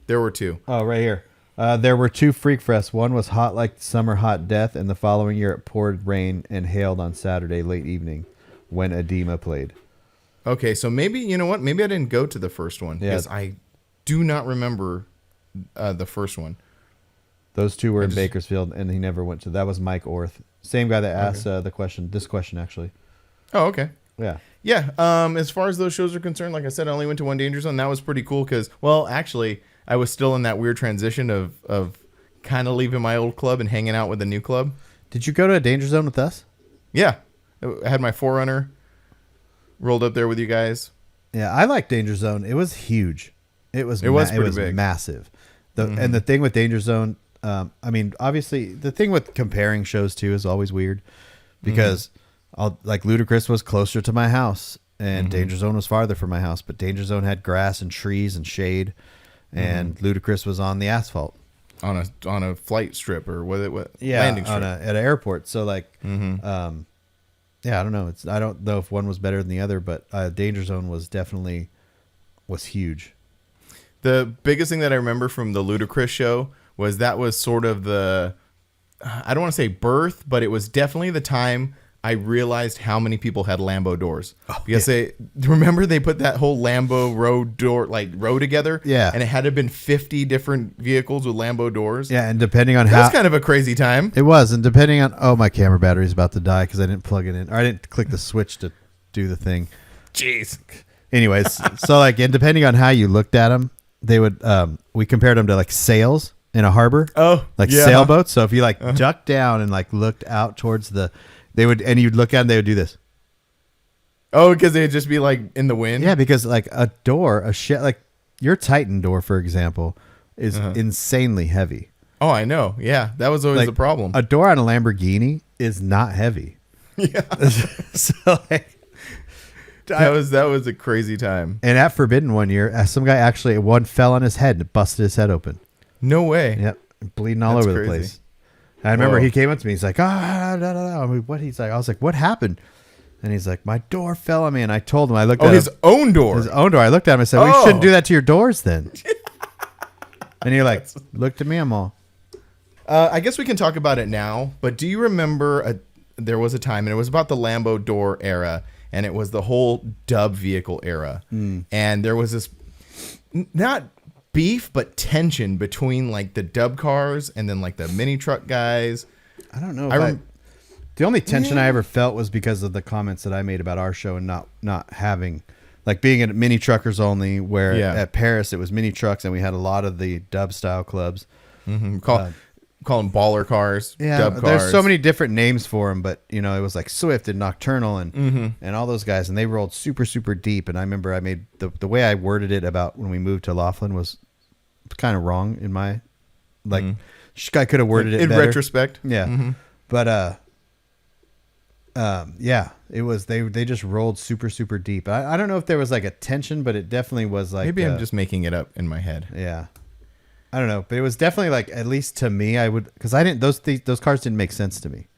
there were 2. Oh, right here. There were 2 Freak Fests. One was Hot Like Summer Hot Death, and the following year it poured rain and hailed on Saturday late evening when Edema played. Okay, so maybe, you know what? Maybe I didn't go to the first one because I do not remember the first one. Those 2 were in Bakersfield, and he never went to. That was Mike Orth. Same guy that asked the question. This question, actually. Oh, okay. Yeah. Yeah. As far as those shows are concerned, like I said, I only went to one Danger Zone. That was pretty cool because, well, actually, I was still in that weird transition of kind of leaving my old club and hanging out with the new club. Did you go to a Danger Zone with us? Yeah. I had my 4Runner, rolled up there with you guys. Yeah, I like Danger Zone. It was huge. It was pretty big. Massive. And the thing with Danger Zone, obviously, the thing with comparing shows too is always weird because Ludacris was closer to my house and Danger Zone was farther from my house, but Danger Zone had grass and trees and shade. And Ludacris was on the asphalt on a flight strip or landing strip at an airport. So I don't know. I don't know if one was better than the other, but Danger Zone was huge. The biggest thing that I remember from the Ludacris show was that was sort of the, I don't want to say birth, but it was definitely the time I realized how many people had Lambo doors because they put that whole Lambo row together. Yeah. And it had to have been 50 different vehicles with Lambo doors. Yeah. And depending on that's kind of a crazy time. It was. And depending on, my camera battery's about to die because I didn't plug it in or I didn't click the switch to do the thing. Jeez. Anyways. And depending on how you looked at them, they would, we compared them to sails in a harbor. Oh, sailboats. So if you ducked down and looked out towards and you'd look at them, they would do this. Oh, because they'd just be in the wind? Yeah, because a door, your Titan door, for example, is insanely heavy. Oh, I know. Yeah, that was always the problem. A door on a Lamborghini is not heavy. Yeah. That was a crazy time. And at Forbidden one year, some guy one fell on his head and busted his head open. No way. Yep. Bleeding all over the place. I remember he came up to me. He's like, what? He's like, I was like, what happened? And he's like, my door fell on me. And I told him, I looked at his own door. His own door. I looked at him and said, we shouldn't do that to your doors then. And he looked at me. I'm all. I guess we can talk about it now. But do you remember there was a time, and it was about the Lambo door era, and it was the whole dub vehicle era. And there was this not beef, but tension between like the dub cars and then like the mini truck guys. I don't know. The only tension I ever felt was because of the comments that I made about our show and not having, like being at mini truckers only, where at Paris it was mini trucks and we had a lot of the dub style clubs. Mm-hmm. Call them baller cars, dub cars. There's so many different names for them, but it was like Swift and Nocturnal and all those guys, and they rolled super, super deep. And I remember I made the way I worded it about when we moved to Laughlin was kind of wrong in my, like, I could have worded it in better. retrospect. Yeah. But, it was, they just rolled super, super deep. I don't know if there was like a tension, but it definitely was like, maybe I'm just making it up in my head. Yeah. I don't know, but it was definitely like, at least to me, I would, because I didn't, those cars didn't make sense to me.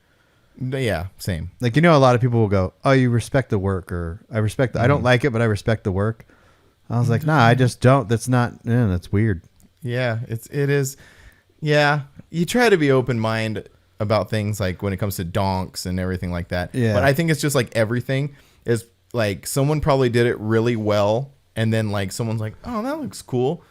Yeah, same. Like, a lot of people will go, oh, you respect the work, or I don't like it, but I respect the work. I was like, nah, I just don't. That's not, that's weird. Yeah, it is. Yeah, you try to be open-minded about things like when it comes to donks and everything like that. Yeah. But I think it's just like everything is like someone probably did it really well, and then like someone's like, oh, that looks cool.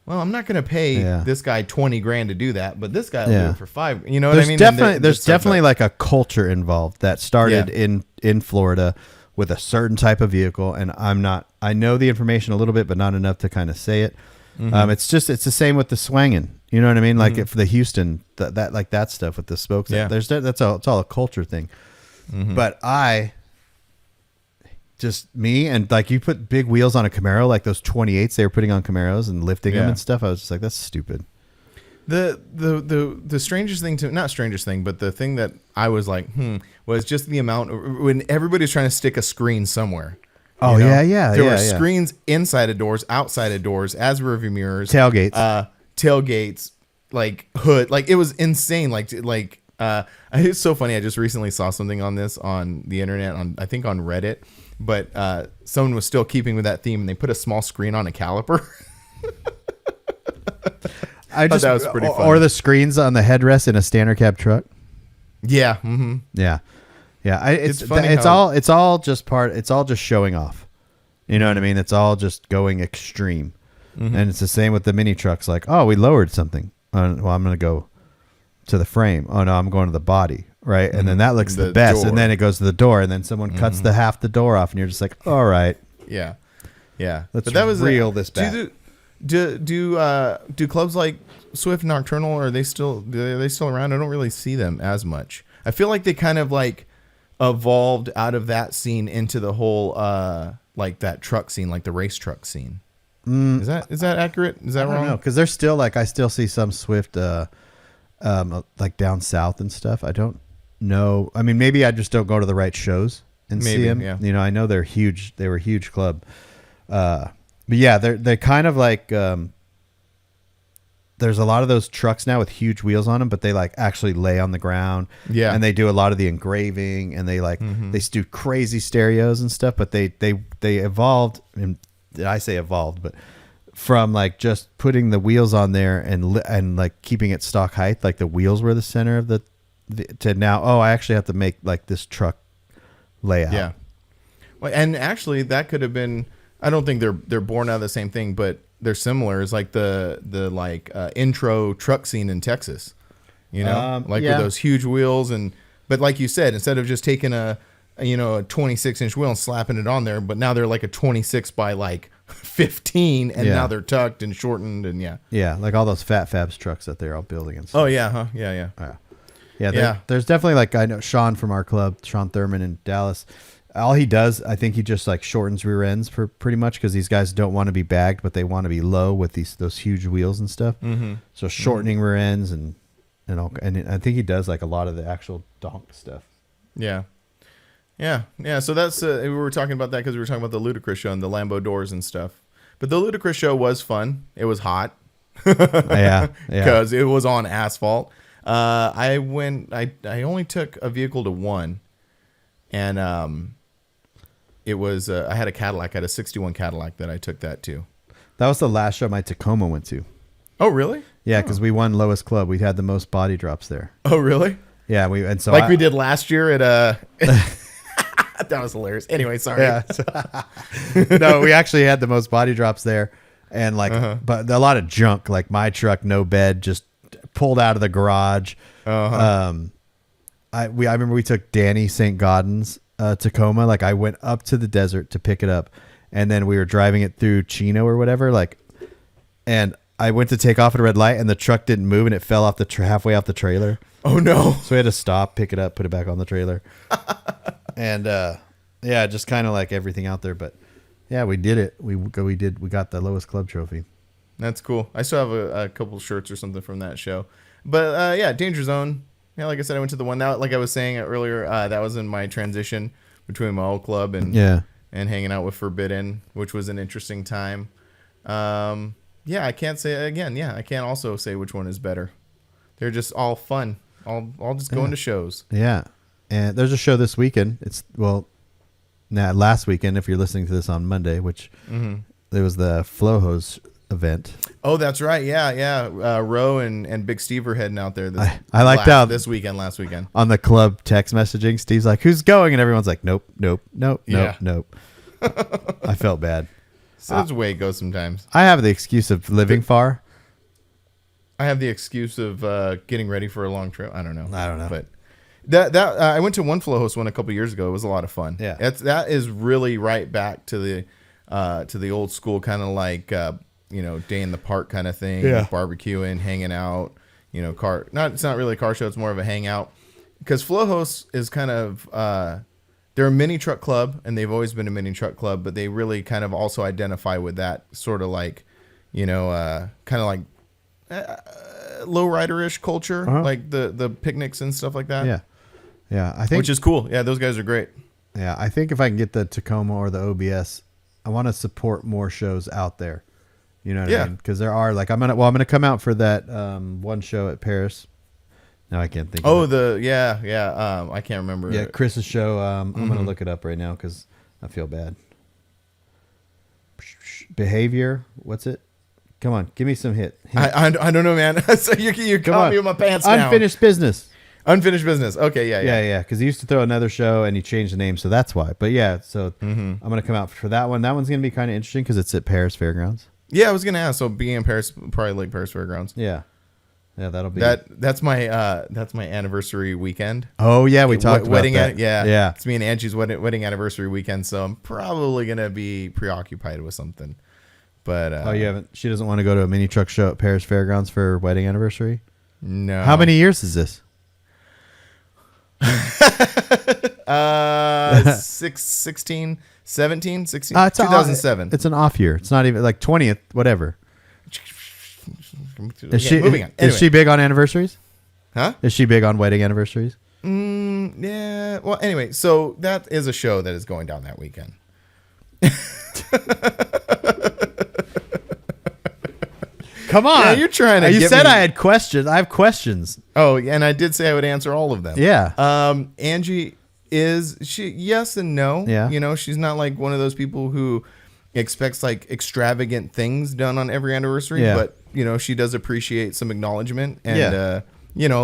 Well, I'm not going to pay this guy $20,000 to do that, but this guy will do it for $5,000. You know what I mean? There's definitely like a culture involved that started in Florida with a certain type of vehicle, and I know the information a little bit, but not enough to kind of say it. It's the same with the swanging. You know what I mean? Like if the Houston, that like that stuff with the spokes. Yeah. It's all a culture thing. But just me, and like you put big wheels on a Camaro, like those 28s they were putting on Camaros and lifting them and stuff. I was just like, that's stupid. The strangest thing not strangest thing, but the thing that I was like, was just the amount when everybody's trying to stick a screen somewhere. Oh, There were screens inside of doors, outside of doors, as rearview mirrors, tailgates, like hood, like it was insane. It's so funny. I just recently saw something on this on the internet, I think on Reddit, but someone was still keeping with that theme, and they put a small screen on a caliper. I just that was pretty funny. Or the screens on the headrest in a standard cab truck. Yeah. Mm-hmm. Yeah. Yeah. It's funny. It's all just showing off. You know what I mean? It's all just going extreme. And it's the same with the mini trucks. Like, oh, we lowered something. Well, I'm going to go to the frame. Oh no, I'm going to the body. Right. And then that looks the best. Door. And then it goes to the door, and then someone cuts half the door off, and you're just like, all right. Yeah. Yeah. But that was real this bad. Do clubs like Swift Nocturnal, are they still around? I don't really see them as much. I feel like they kind of like evolved out of that scene into the whole like that truck scene, like the race truck scene. Is that accurate? Is that wrong? I don't know, because there's still like I still see some Swift like down south and stuff. I don't know. I mean, maybe I just don't go to the right shows and see them. Yeah. I know they're huge. They were a huge club. But yeah, they're kind of like there's a lot of those trucks now with huge wheels on them, but they like actually lay on the ground. Yeah, and they do a lot of the engraving, and they like they do crazy stereos and stuff. But they evolved, and I say evolved, but from like just putting the wheels on there and like keeping it stock height, like the wheels were the center of the to now. Oh, I actually have to make like this truck layout. Yeah, well, and actually that could have been. I don't think they're born out of the same thing, but they're similar. It's like the intro truck scene in Texas, with those huge wheels, but like you said, instead of just taking a 26-inch wheel and slapping it on there, but now they're like a 26 by like 15, and now they're tucked and shortened, and like all those Fat Fabs trucks that they're all building and stuff. Oh yeah, huh? Yeah. There's definitely like I know Sean from our club, Sean Thurman in Dallas. All he does, I think he just like shortens rear ends for pretty much because these guys don't want to be bagged, but they want to be low with those huge wheels and stuff. So shortening rear ends and I think he does like a lot of the actual donk stuff. Yeah. So that's we were talking about that because we were talking about the Ludacris show and the Lambo doors and stuff. But the Ludacris show was fun. It was hot. Yeah. Because it was on asphalt. I only took a vehicle to one, and it was I had a Cadillac. I had a 61 Cadillac that I took that to. That was the last show my Tacoma went to. Oh, really? Yeah, because we won lowest club. We had the most body drops there. Oh, really? Yeah, we did last year at that was hilarious. Anyway, sorry. Yeah. No, we actually had the most body drops there. and like, but a lot of junk. Like my truck, no bed, just pulled out of the garage. I remember we took Danny St. Gaudens Tacoma. Like I went up to the desert to pick it up, and then we were driving it through Chino or whatever. Like, and I went to take off at a red light, and the truck didn't move, and it fell off the halfway off the trailer. Oh no! So we had to stop, pick it up, put it back on the trailer, and yeah, just kind of like everything out there. But yeah, we did it. We got the lowest club trophy. That's cool. I still have a couple shirts or something from that show. But yeah, Danger Zone. Yeah, like I said, I went to the one now. Like I was saying earlier, that was in my transition between my old club and hanging out with Forbidden, which was an interesting time. Yeah, I can't say again. Yeah, I can't also say which one is better. They're just all fun. All just going to shows. Yeah, and there's a show this weekend. It's last weekend. If you're listening to this on Monday, which there was the Flow Hose event. Oh, that's right. Yeah. Ro and Big Steve are heading out there. I liked how this weekend, last weekend on the club text messaging. Steve's like, "Who's going?" And everyone's like, "Nope." I felt bad. So that's the way it goes sometimes. I have the excuse of living far. I have the excuse of getting ready for a long trip. I don't know. But that I went to one Flow Host one a couple years ago. It was a lot of fun. Yeah, that is really right back to the old school kind of like day in the park kind of thing. Yeah, barbecuing, hanging out. It's not really a car show. It's more of a hangout because Flow Host is kind of they're a mini truck club, and they've always been a mini truck club, but they really kind of also identify with that sort of like kind of like lowrider-ish culture, like the picnics and stuff like that. Yeah, I think, which is cool. Yeah, those guys are great. Yeah, I think if I can get the Tacoma or the OBS, I want to support more shows out there. You know what I mean? Because there are like I'm gonna come out for that one show at Paris. No, I can't think. I can't remember. Yeah, Chris's show. I'm gonna look it up right now because I feel bad. Behavior. What's it? Come on, give me some hit. I don't know, man. So you caught me with my pants down. Unfinished business. Unfinished business. Okay, yeah. Because he used to throw another show and he changed the name, so that's why. But yeah, so I'm gonna come out for that one. That one's gonna be kind of interesting because it's at Paris Fairgrounds. Yeah, I was gonna ask. So being in Paris, probably like Paris Fairgrounds. Yeah, that'll be that's my anniversary weekend. Oh yeah, we talked about that. Yeah. It's me and Angie's wedding anniversary weekend, so I'm probably gonna be preoccupied with something. But you haven't? She doesn't want to go to a mini truck show at Paris Fairgrounds for her wedding anniversary. No. How many years is this? 16, 17, 16, 2007. It's an off year. It's not even like 20th, whatever. Moving on. Is she big on anniversaries? Huh? Is she big on wedding anniversaries? Yeah. Well, anyway, so that is a show that is going down that weekend. Come on. Yeah, you're trying to. You said I had questions. I have questions. Oh, and I did say I would answer all of them. Yeah. Angie yes and no. Yeah. She's not like one of those people who expects like extravagant things done on every anniversary, but she does appreciate some acknowledgement and a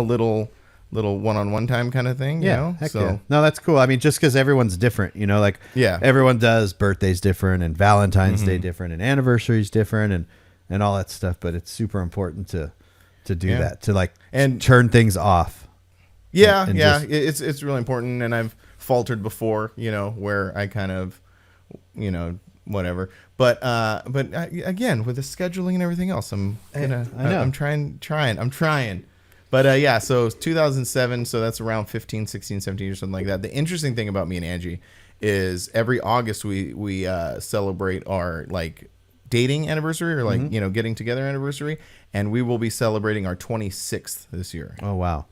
little one-on-one time kind of thing. No, that's cool. I mean, just because everyone's different, everyone does birthdays different and Valentine's Day different and anniversaries different and all that stuff, but it's super important to do that, to and turn things off. It's really important, and I've faltered before, where I kind of, whatever. But again, with the scheduling and everything else, I'm trying. But so 2007, so that's around 15, 16, 17 or something like that. The interesting thing about me and Angie is every August we celebrate our like dating anniversary or like getting together anniversary, and we will be celebrating our 26th this year. Oh wow.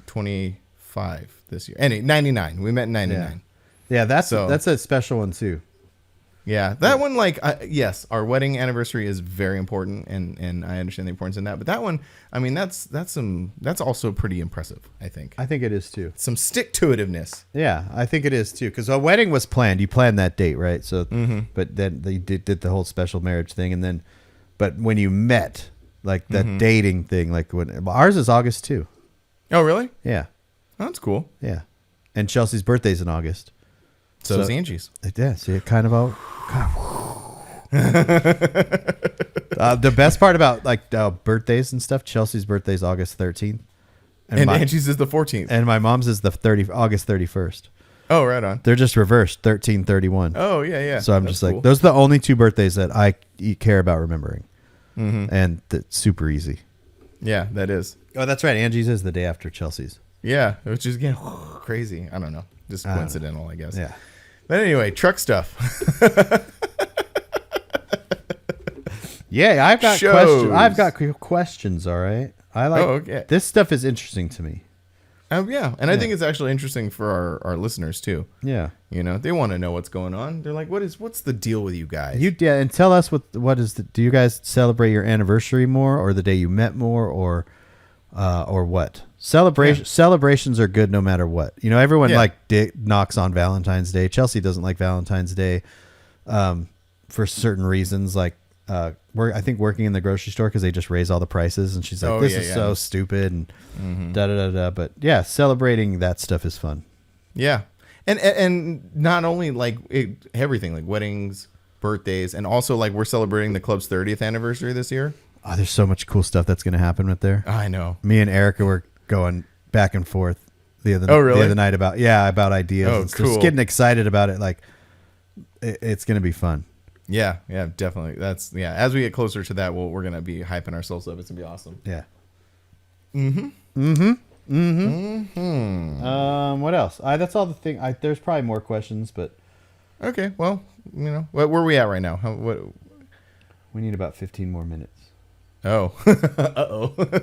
25 this year. Anyway, 99. We met in 99. Yeah, that's a special one too. Yeah, that one, like, yes, our wedding anniversary is very important, and I understand the importance in that. But that one, I mean, that's also pretty impressive, I think. I think it is too. Some stick-to-itiveness. Yeah, I think it is too, because a wedding was planned. You planned that date, right? So, but then they did the whole special marriage thing, and then, but when you met, like that dating thing, like when ours is August too. Oh, really? Yeah. Oh, that's cool. Yeah, and Chelsea's birthday's in August. So is Angie's. Yeah, see, it kind of all. The best part about like birthdays and stuff, Chelsea's birthday is August 13th. And Angie's is the 14th. And my mom's is the August 31st. Oh, right on. They're just reversed, 13/31. Oh, yeah. So I'm just like, those are the only two birthdays that I care about remembering. Mm-hmm. And it's super easy. Yeah, that is. Oh, that's right. Angie's is the day after Chelsea's. Yeah, which is, again, crazy. I don't know. Just coincidental, I guess. Yeah. But anyway, truck stuff. Yeah, I've got questions. I've got questions, all right? I like okay. This stuff is interesting to me. Yeah, and I think it's actually interesting for our listeners too. Yeah, you know, they want to know what's going on. They're like, what's the deal with you guys? And tell us what is do you guys celebrate your anniversary more, or the day you met more, or what? Celebrations are good no matter what. You know, everyone knocks on Valentine's Day. Chelsea doesn't like Valentine's Day for certain reasons, like I think working in the grocery store because they just raise all the prices, and she's like, "This is so stupid," and da da da da. But yeah, celebrating that stuff is fun. Yeah, and not only like everything, like weddings, birthdays, and also like we're celebrating the club's 30th anniversary this year. Oh, there's so much cool stuff that's going to happen with there. I know. Me and Erica were going back and forth the other night about ideas. Oh, and cool. Just getting excited about it. Like it's going to be fun. Yeah, definitely. As we get closer to that, we're gonna be hyping ourselves up. It's gonna be awesome. Yeah. What else? That's all the thing. There's probably more questions, but okay. Well, you know, where are we at right now? We need about 15 more minutes. Oh,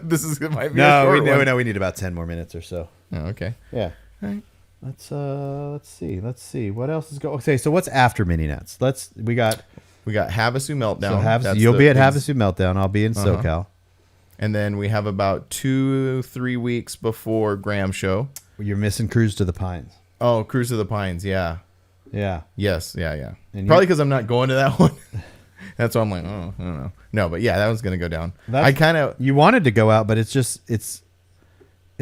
this is might be a short one. We need about 10 more minutes or so. Oh, okay. Yeah. All right. Let's see. What else is going? Okay, so what's after Mini Nuts? We got Havasu Meltdown. So you'll be at Havasu Meltdown. I'll be in SoCal. And then we have about 2-3 weeks before Graham show. You're missing Cruise to the Pines. Oh, Cruise to the Pines. Yeah. Yeah. Yes. Yeah. And probably because I'm not going to that one. That's why I'm like, oh, I don't know. No, but yeah, that one's gonna go down. You wanted to go out, but it's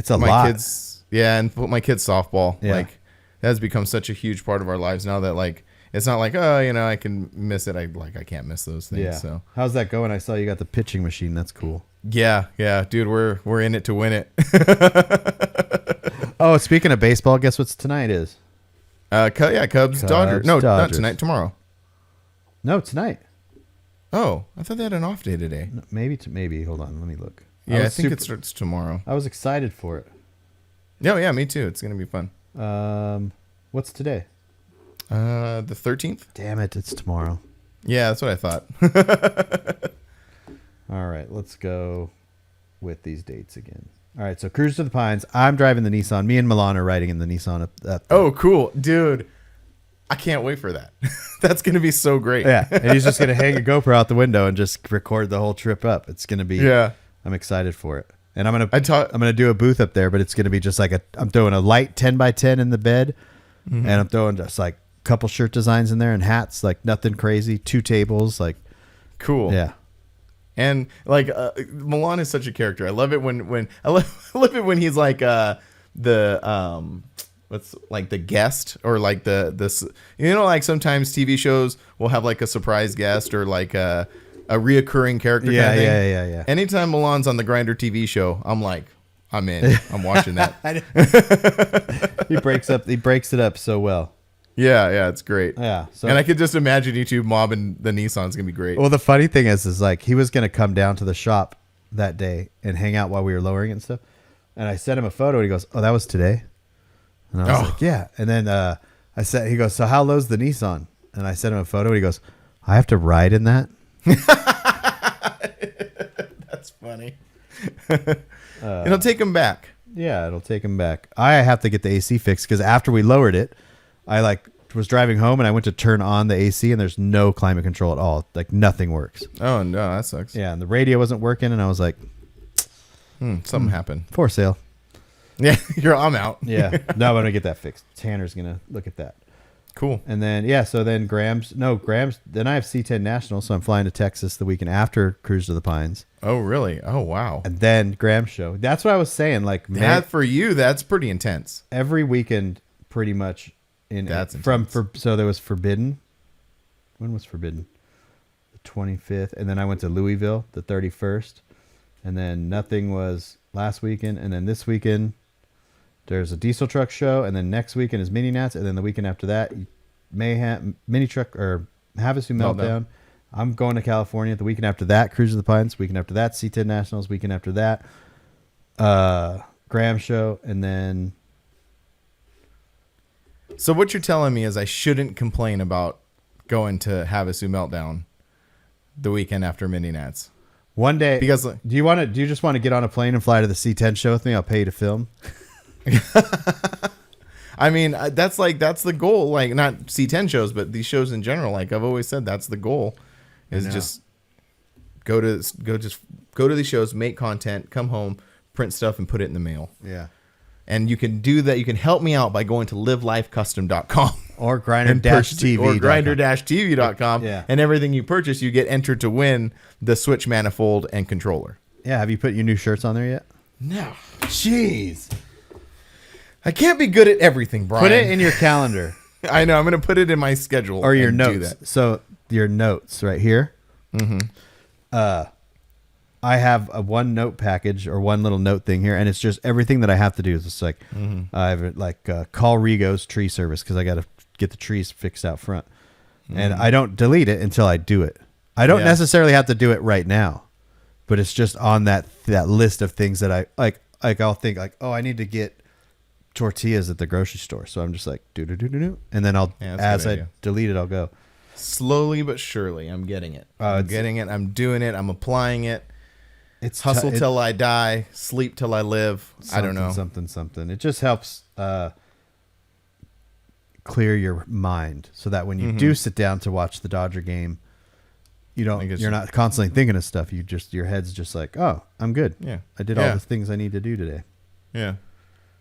a my lot. Kids. Yeah, and my kids softball. Yeah. Like that has become such a huge part of our lives now that like it's not like, oh, you know, I can miss it. I can't miss those things. Yeah. So how's that going? I saw you got the pitching machine. That's cool. Yeah, dude, we're in it to win it. Oh, speaking of baseball, guess what's tonight is? Cubs, Dodgers. No, not tonight. Tomorrow. No, tonight. Oh, I thought they had an off day today. No, maybe. Hold on, let me look. Yeah, I think it starts tomorrow. I was excited for it. No, yeah, me too. It's gonna be fun. What's today? The 13th. Damn it, it's tomorrow. Yeah, that's what I thought. All right, let's go with these dates again. All right, so Cruise to the Pines. I'm driving the Nissan. Me and Milan are riding in the Nissan. Oh, cool, dude. I can't wait for that. That's going to be so great. Yeah, and he's just going to hang a GoPro out the window and just record the whole trip up. It's going to be. Yeah. I'm excited for it, and I'm gonna do a booth up there, but it's going to be just like I'm throwing a light 10x10 in the bed, and I'm throwing just like a couple shirt designs in there and hats, like nothing crazy. 2 tables, like. Cool. Yeah. And like Milan is such a character. I love it when I love it when he's like what's like the guest or like this, you know, like sometimes TV shows will have like a surprise guest or like a reoccurring character. Yeah, kind of thing. Yeah. Anytime Milan's on the Grindr TV show, I'm like, I'm in. I'm watching that. He breaks it up so well. Yeah, it's great. Yeah. So, and I could just imagine you two mobbing the Nissan's gonna be great. Well, the funny thing is like he was gonna come down to the shop that day and hang out while we were lowering it and stuff. And I sent him a photo and he goes, "Oh, that was today." And I was like, "Yeah." And then he goes, "So how low's the Nissan?" And I sent him a photo and he goes, "I have to ride in that?" That's funny. It'll take him back. Yeah, it'll take him back. I have to get the AC fixed because after we lowered it, I was driving home and I went to turn on the AC and there's no climate control at all. Like nothing works. Oh no, that sucks. Yeah, and the radio wasn't working and I was like, something happened. For sale. Yeah, I'm out. Yeah, no, I'm gonna get that fixed. Tanner's gonna look at that. Cool. And then so then Graham's. Then I have C10 National, so I'm flying to Texas the weekend after Cruise to the Pines. Oh really? Oh wow. And then Graham's show. That's what I was saying. Like that for you, that's pretty intense. Every weekend, pretty much. So there was Forbidden. When was Forbidden? 25th, and then I went to Louisville the 31st, and then nothing was last weekend, and then this weekend there's a diesel truck show, and then next weekend is Mini Nats, and then the weekend after that, Mayhem Mini Truck or Havasu Meltdown. I'm going to California. The weekend after that, Cruise of the Pines. Weekend after that, C10 Nationals. Weekend after that, Graham Show, and then. So what you're telling me is I shouldn't complain about going to Havasu Meltdown the weekend after Mini Nats. One day, because do you just want to get on a plane and fly to the C10 show with me? I'll pay you to film. I mean, that's the goal. Like, not C10 shows, but these shows in general. Like I've always said, that's the goal. Is just go to these shows, make content, come home, print stuff, and put it in the mail. Yeah. And you can do that. You can help me out by going to livelifecustom.com or grinder-tv or grinder-tv.com. Yeah. And everything you purchase, you get entered to win the Switch manifold and controller. Yeah. Have you put your new shirts on there yet? No. Jeez. I can't be good at everything, Brian. Put it in your calendar. I know. I'm going to put it in my schedule. Or your notes. So your notes right here. Mm-hmm. I have a one note package or one little note thing here, and it's just everything that I have to do. It's just like I have call Rigo's tree service because I got to get the trees fixed out front, and I don't delete it until I do it. I don't necessarily have to do it right now, but it's just on that list of things that I like. Like I'll think like, oh, I need to get tortillas at the grocery store, so I'm just like do, and then I'll as I delete it, I'll go slowly but surely. I'm getting it. I'm getting it. I'm doing it. I'm applying it. It's hustle till I die, sleep till I live. I don't know. Something. It just helps clear your mind so that when you do sit down to watch the Dodger game, you're not constantly thinking of stuff. Your head's just like, oh, I'm good. Yeah. I did all the things I need to do today. Yeah.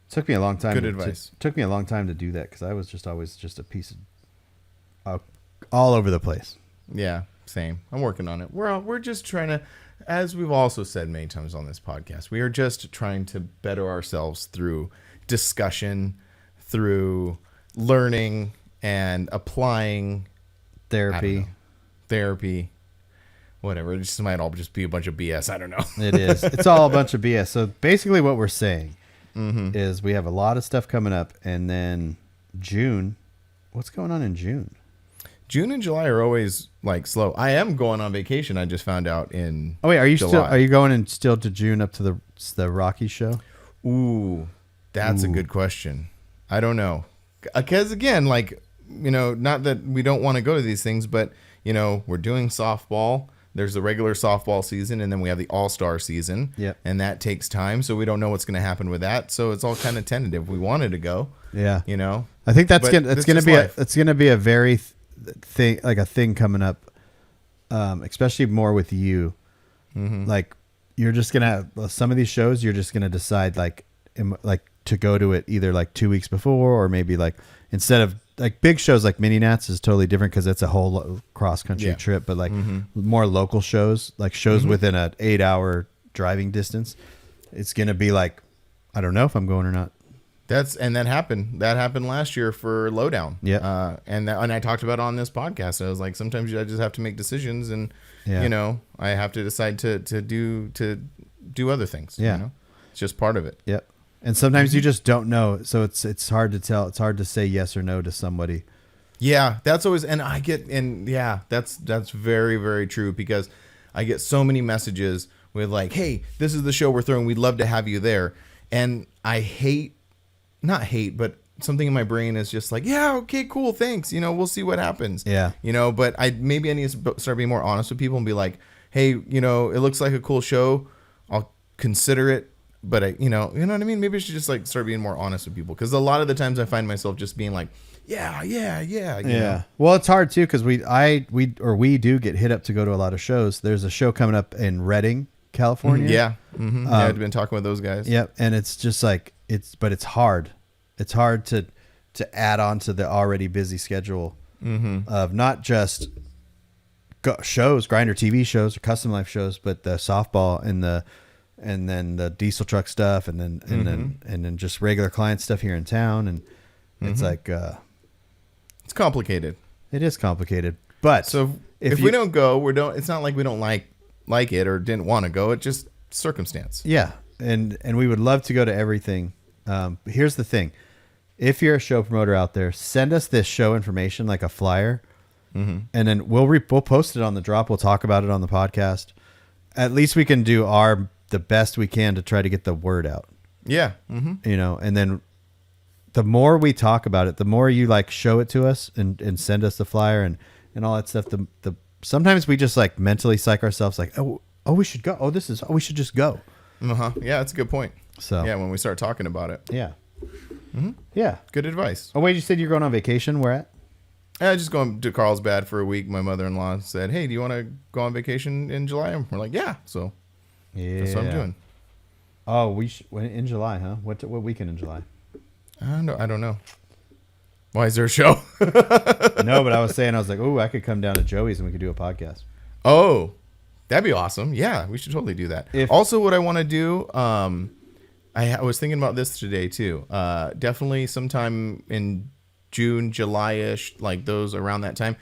Took me a long time. Good advice. Took me a long time to do that because I was just always just a piece of all over the place. Yeah, same. I'm working on it. We're just trying to. As we've also said many times on this podcast, we are just trying to better ourselves through discussion, through learning and applying therapy, whatever. It just might all just be a bunch of BS. I don't know. It is. It's all a bunch of BS. So basically what we're saying is we have a lot of stuff coming up, and then June. What's going on in June? June and July are always like slow. I am going on vacation. I just found out in. Oh wait, are you July. Are you going still to June up to the Rocky show? Ooh, that's a good question. I don't know, because again, like not that we don't want to go to these things, but we're doing softball. There's the regular softball season, and then we have the All-Star season. Yep. And that takes time, so we don't know what's going to happen with that. So it's all kind of tentative. We wanted to go. Yeah. I think that's gonna be a very thing coming up, especially more with you. Like you're just gonna have some of these shows. You're just gonna decide like to go to it either like 2 weeks before, or maybe like instead of like big shows like Mini Nats is totally different because it's a whole cross country trip. But like more local shows, like shows within an 8-hour driving distance, it's gonna be like I don't know if I'm going or not. That happened. That happened last year for Lowdown. Yeah. And I talked about it on this podcast. I was like, sometimes I just have to make decisions, and I have to decide to do other things. Yeah. It's just part of it. Yep. And sometimes you just don't know, so it's hard to tell. It's hard to say yes or no to somebody. Yeah, that's always, that's very, very true, because I get so many messages with like, hey, this is the show we're throwing. We'd love to have you there. And I not hate, but something in my brain is just like, yeah, okay, cool, thanks. We'll see what happens. Yeah. But I need to start being more honest with people and be like, hey, it looks like a cool show. I'll consider it. But you know what I mean? Maybe I should just like start being more honest with people, because a lot of the times I find myself just being like, yeah. Yeah. Well, it's hard too, because we do get hit up to go to a lot of shows. There's a show coming up in Redding, California. Yeah. I've been talking with those guys. Yep. And it's just like it's hard. It's hard to add on to the already busy schedule of not just shows, Grinder TV shows or Custom Life shows, but the softball and then the diesel truck stuff, and then just regular client stuff here in town, and it's like it's complicated. It is complicated, but so If we don't go, it's not like we don't like it or didn't want to go. It's just circumstance. Yeah. And we would love to go to everything. Here's the thing. If you're a show promoter out there, send us this show information, like a flyer, and then we'll post it on the drop. We'll talk about it on the podcast. At least we can do the best we can to try to get the word out. Yeah. You know, and then the more we talk about it, the more you like show it to us and send us the flyer and all that stuff. The sometimes we just like mentally psych ourselves like, oh, we should go. We should just go. Yeah, that's a good point. So yeah, when we start talking about it. Yeah. Yeah. Good advice. Oh, wait, you said you're going on vacation. Where at? Just going to Carlsbad for a week. My mother-in-law said, hey, do you want to go on vacation in July? And we're like, yeah. So that's what I'm doing. Oh, in July, huh? What weekend in July? I don't know. Why is there a show? No, but I was like, oh, I could come down to Joey's and we could do a podcast. Oh, that'd be awesome. Yeah, we should totally do that. Also, what I want to do, I was thinking about this today too. Definitely sometime in June, July-ish, like those around that time,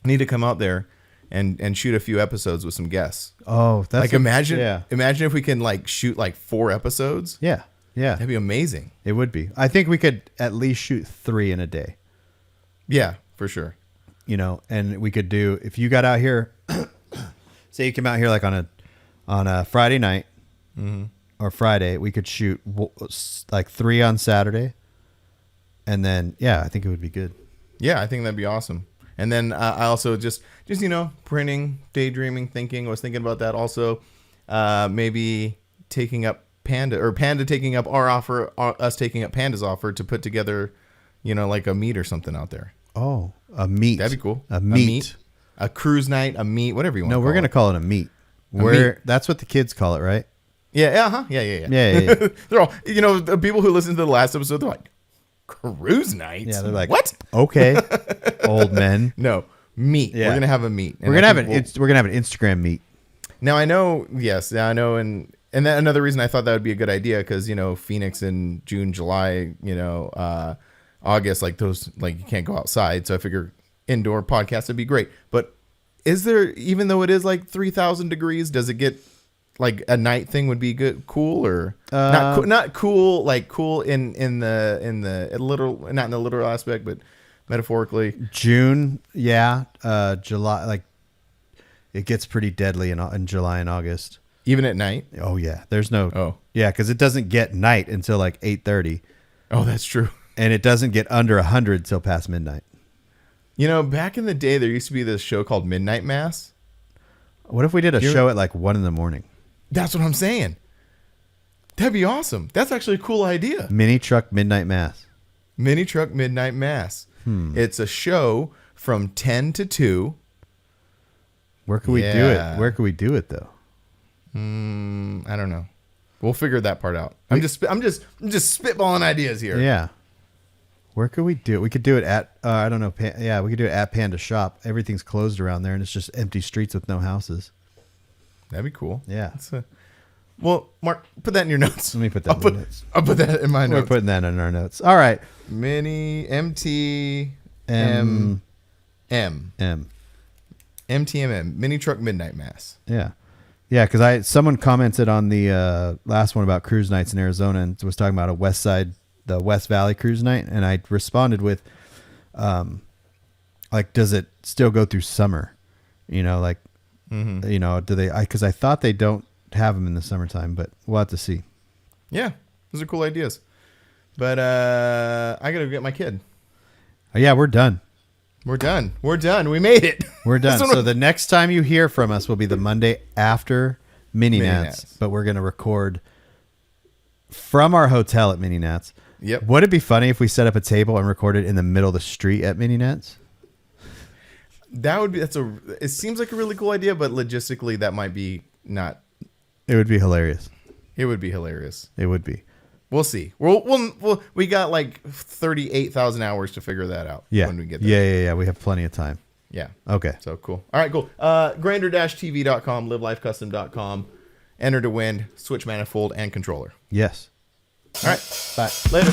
need to come out there and shoot a few episodes with some guests. Oh, that's like imagine if we can like shoot like 4 episodes. Yeah. That'd be amazing. It would be. I think we could at least shoot 3 in a day. Yeah, for sure. You know, and we could do, if you got out here, say you came out here like on a Friday night or Friday, we could shoot like 3 on Saturday. And then, yeah, I think it would be good. Yeah, I think that'd be awesome. And then I also just printing, daydreaming, thinking. I was thinking about that also. Maybe taking up Panda taking up our offer, us taking up Panda's offer to put together, like a meet or something out there. Oh, a meet. That'd be cool. A meet. A cruise night, a meet, whatever you want. No, we're going to call it a meet. That's what the kids call it, right? Yeah. Yeah. They're all, the people who listened to the last episode, they're like, cruise nights? Yeah, they're like, what? Okay, old men. No, meet. Yeah. We're going to have a meet. We're going to have an Instagram meet. Now, I know, and that another reason I thought that would be a good idea because, Phoenix in June, July, August, like those, like you can't go outside. So I figure indoor podcast would be great. But is there, even though it is like 3,000 degrees, does it get like a night thing would be cool or not cool, like cool in the literal, not in the literal aspect, but metaphorically? June. Yeah. July, like it gets pretty deadly in July and August. Even at night? Oh, yeah. There's no... Oh. Yeah, because it doesn't get night until like 8:30. Oh, that's true. And it doesn't get under 100 till past midnight. Back in the day, there used to be this show called Midnight Mass. What if we did a show at like 1 in the morning? That's what I'm saying. That'd be awesome. That's actually a cool idea. Mini Truck Midnight Mass. Mini Truck Midnight Mass. It's a show from 10 to 2. Where could we do it? Where could we do it, though? I don't know. We'll figure that part out. I'm just spitballing ideas here. Yeah. Where could we do it? We could do it at I don't know. We could do it at Panda Shop. Everything's closed around there, and it's just empty streets with no houses. That'd be cool. Yeah. Well, Mark, put that in your notes. Let me put that in my notes. I'll put that in my notes. We're putting that in our notes. All right. Mini MTMM. MTMM. Mini Truck Midnight Mass. Yeah. Yeah, because someone commented on the last one about cruise nights in Arizona and was talking about the West Valley cruise night, and I responded with, like, does it still go through summer? Do they? Because I thought they don't have them in the summertime, but we'll have to see. Yeah, those are cool ideas. But I gotta get my kid. Yeah, we're done. We're done. We made it. We're done. So the next time you hear from us will be the Monday after Mini Nats, but we're going to record from our hotel at Mini Nats. Yep. Would it be funny if we set up a table and recorded in the middle of the street at Mini Nats? It seems like a really cool idea, but logistically that might be not. It would be hilarious. It would be hilarious. It would be. We'll see. We got like 38,000 hours to figure that out. Yeah. When we get there. Yeah. We have plenty of time. Yeah. Okay. So cool. All right, cool. Grinder-tv.com, livelifecustom.com. Enter to win, switch manifold and controller. Yes. All right. Bye. Later.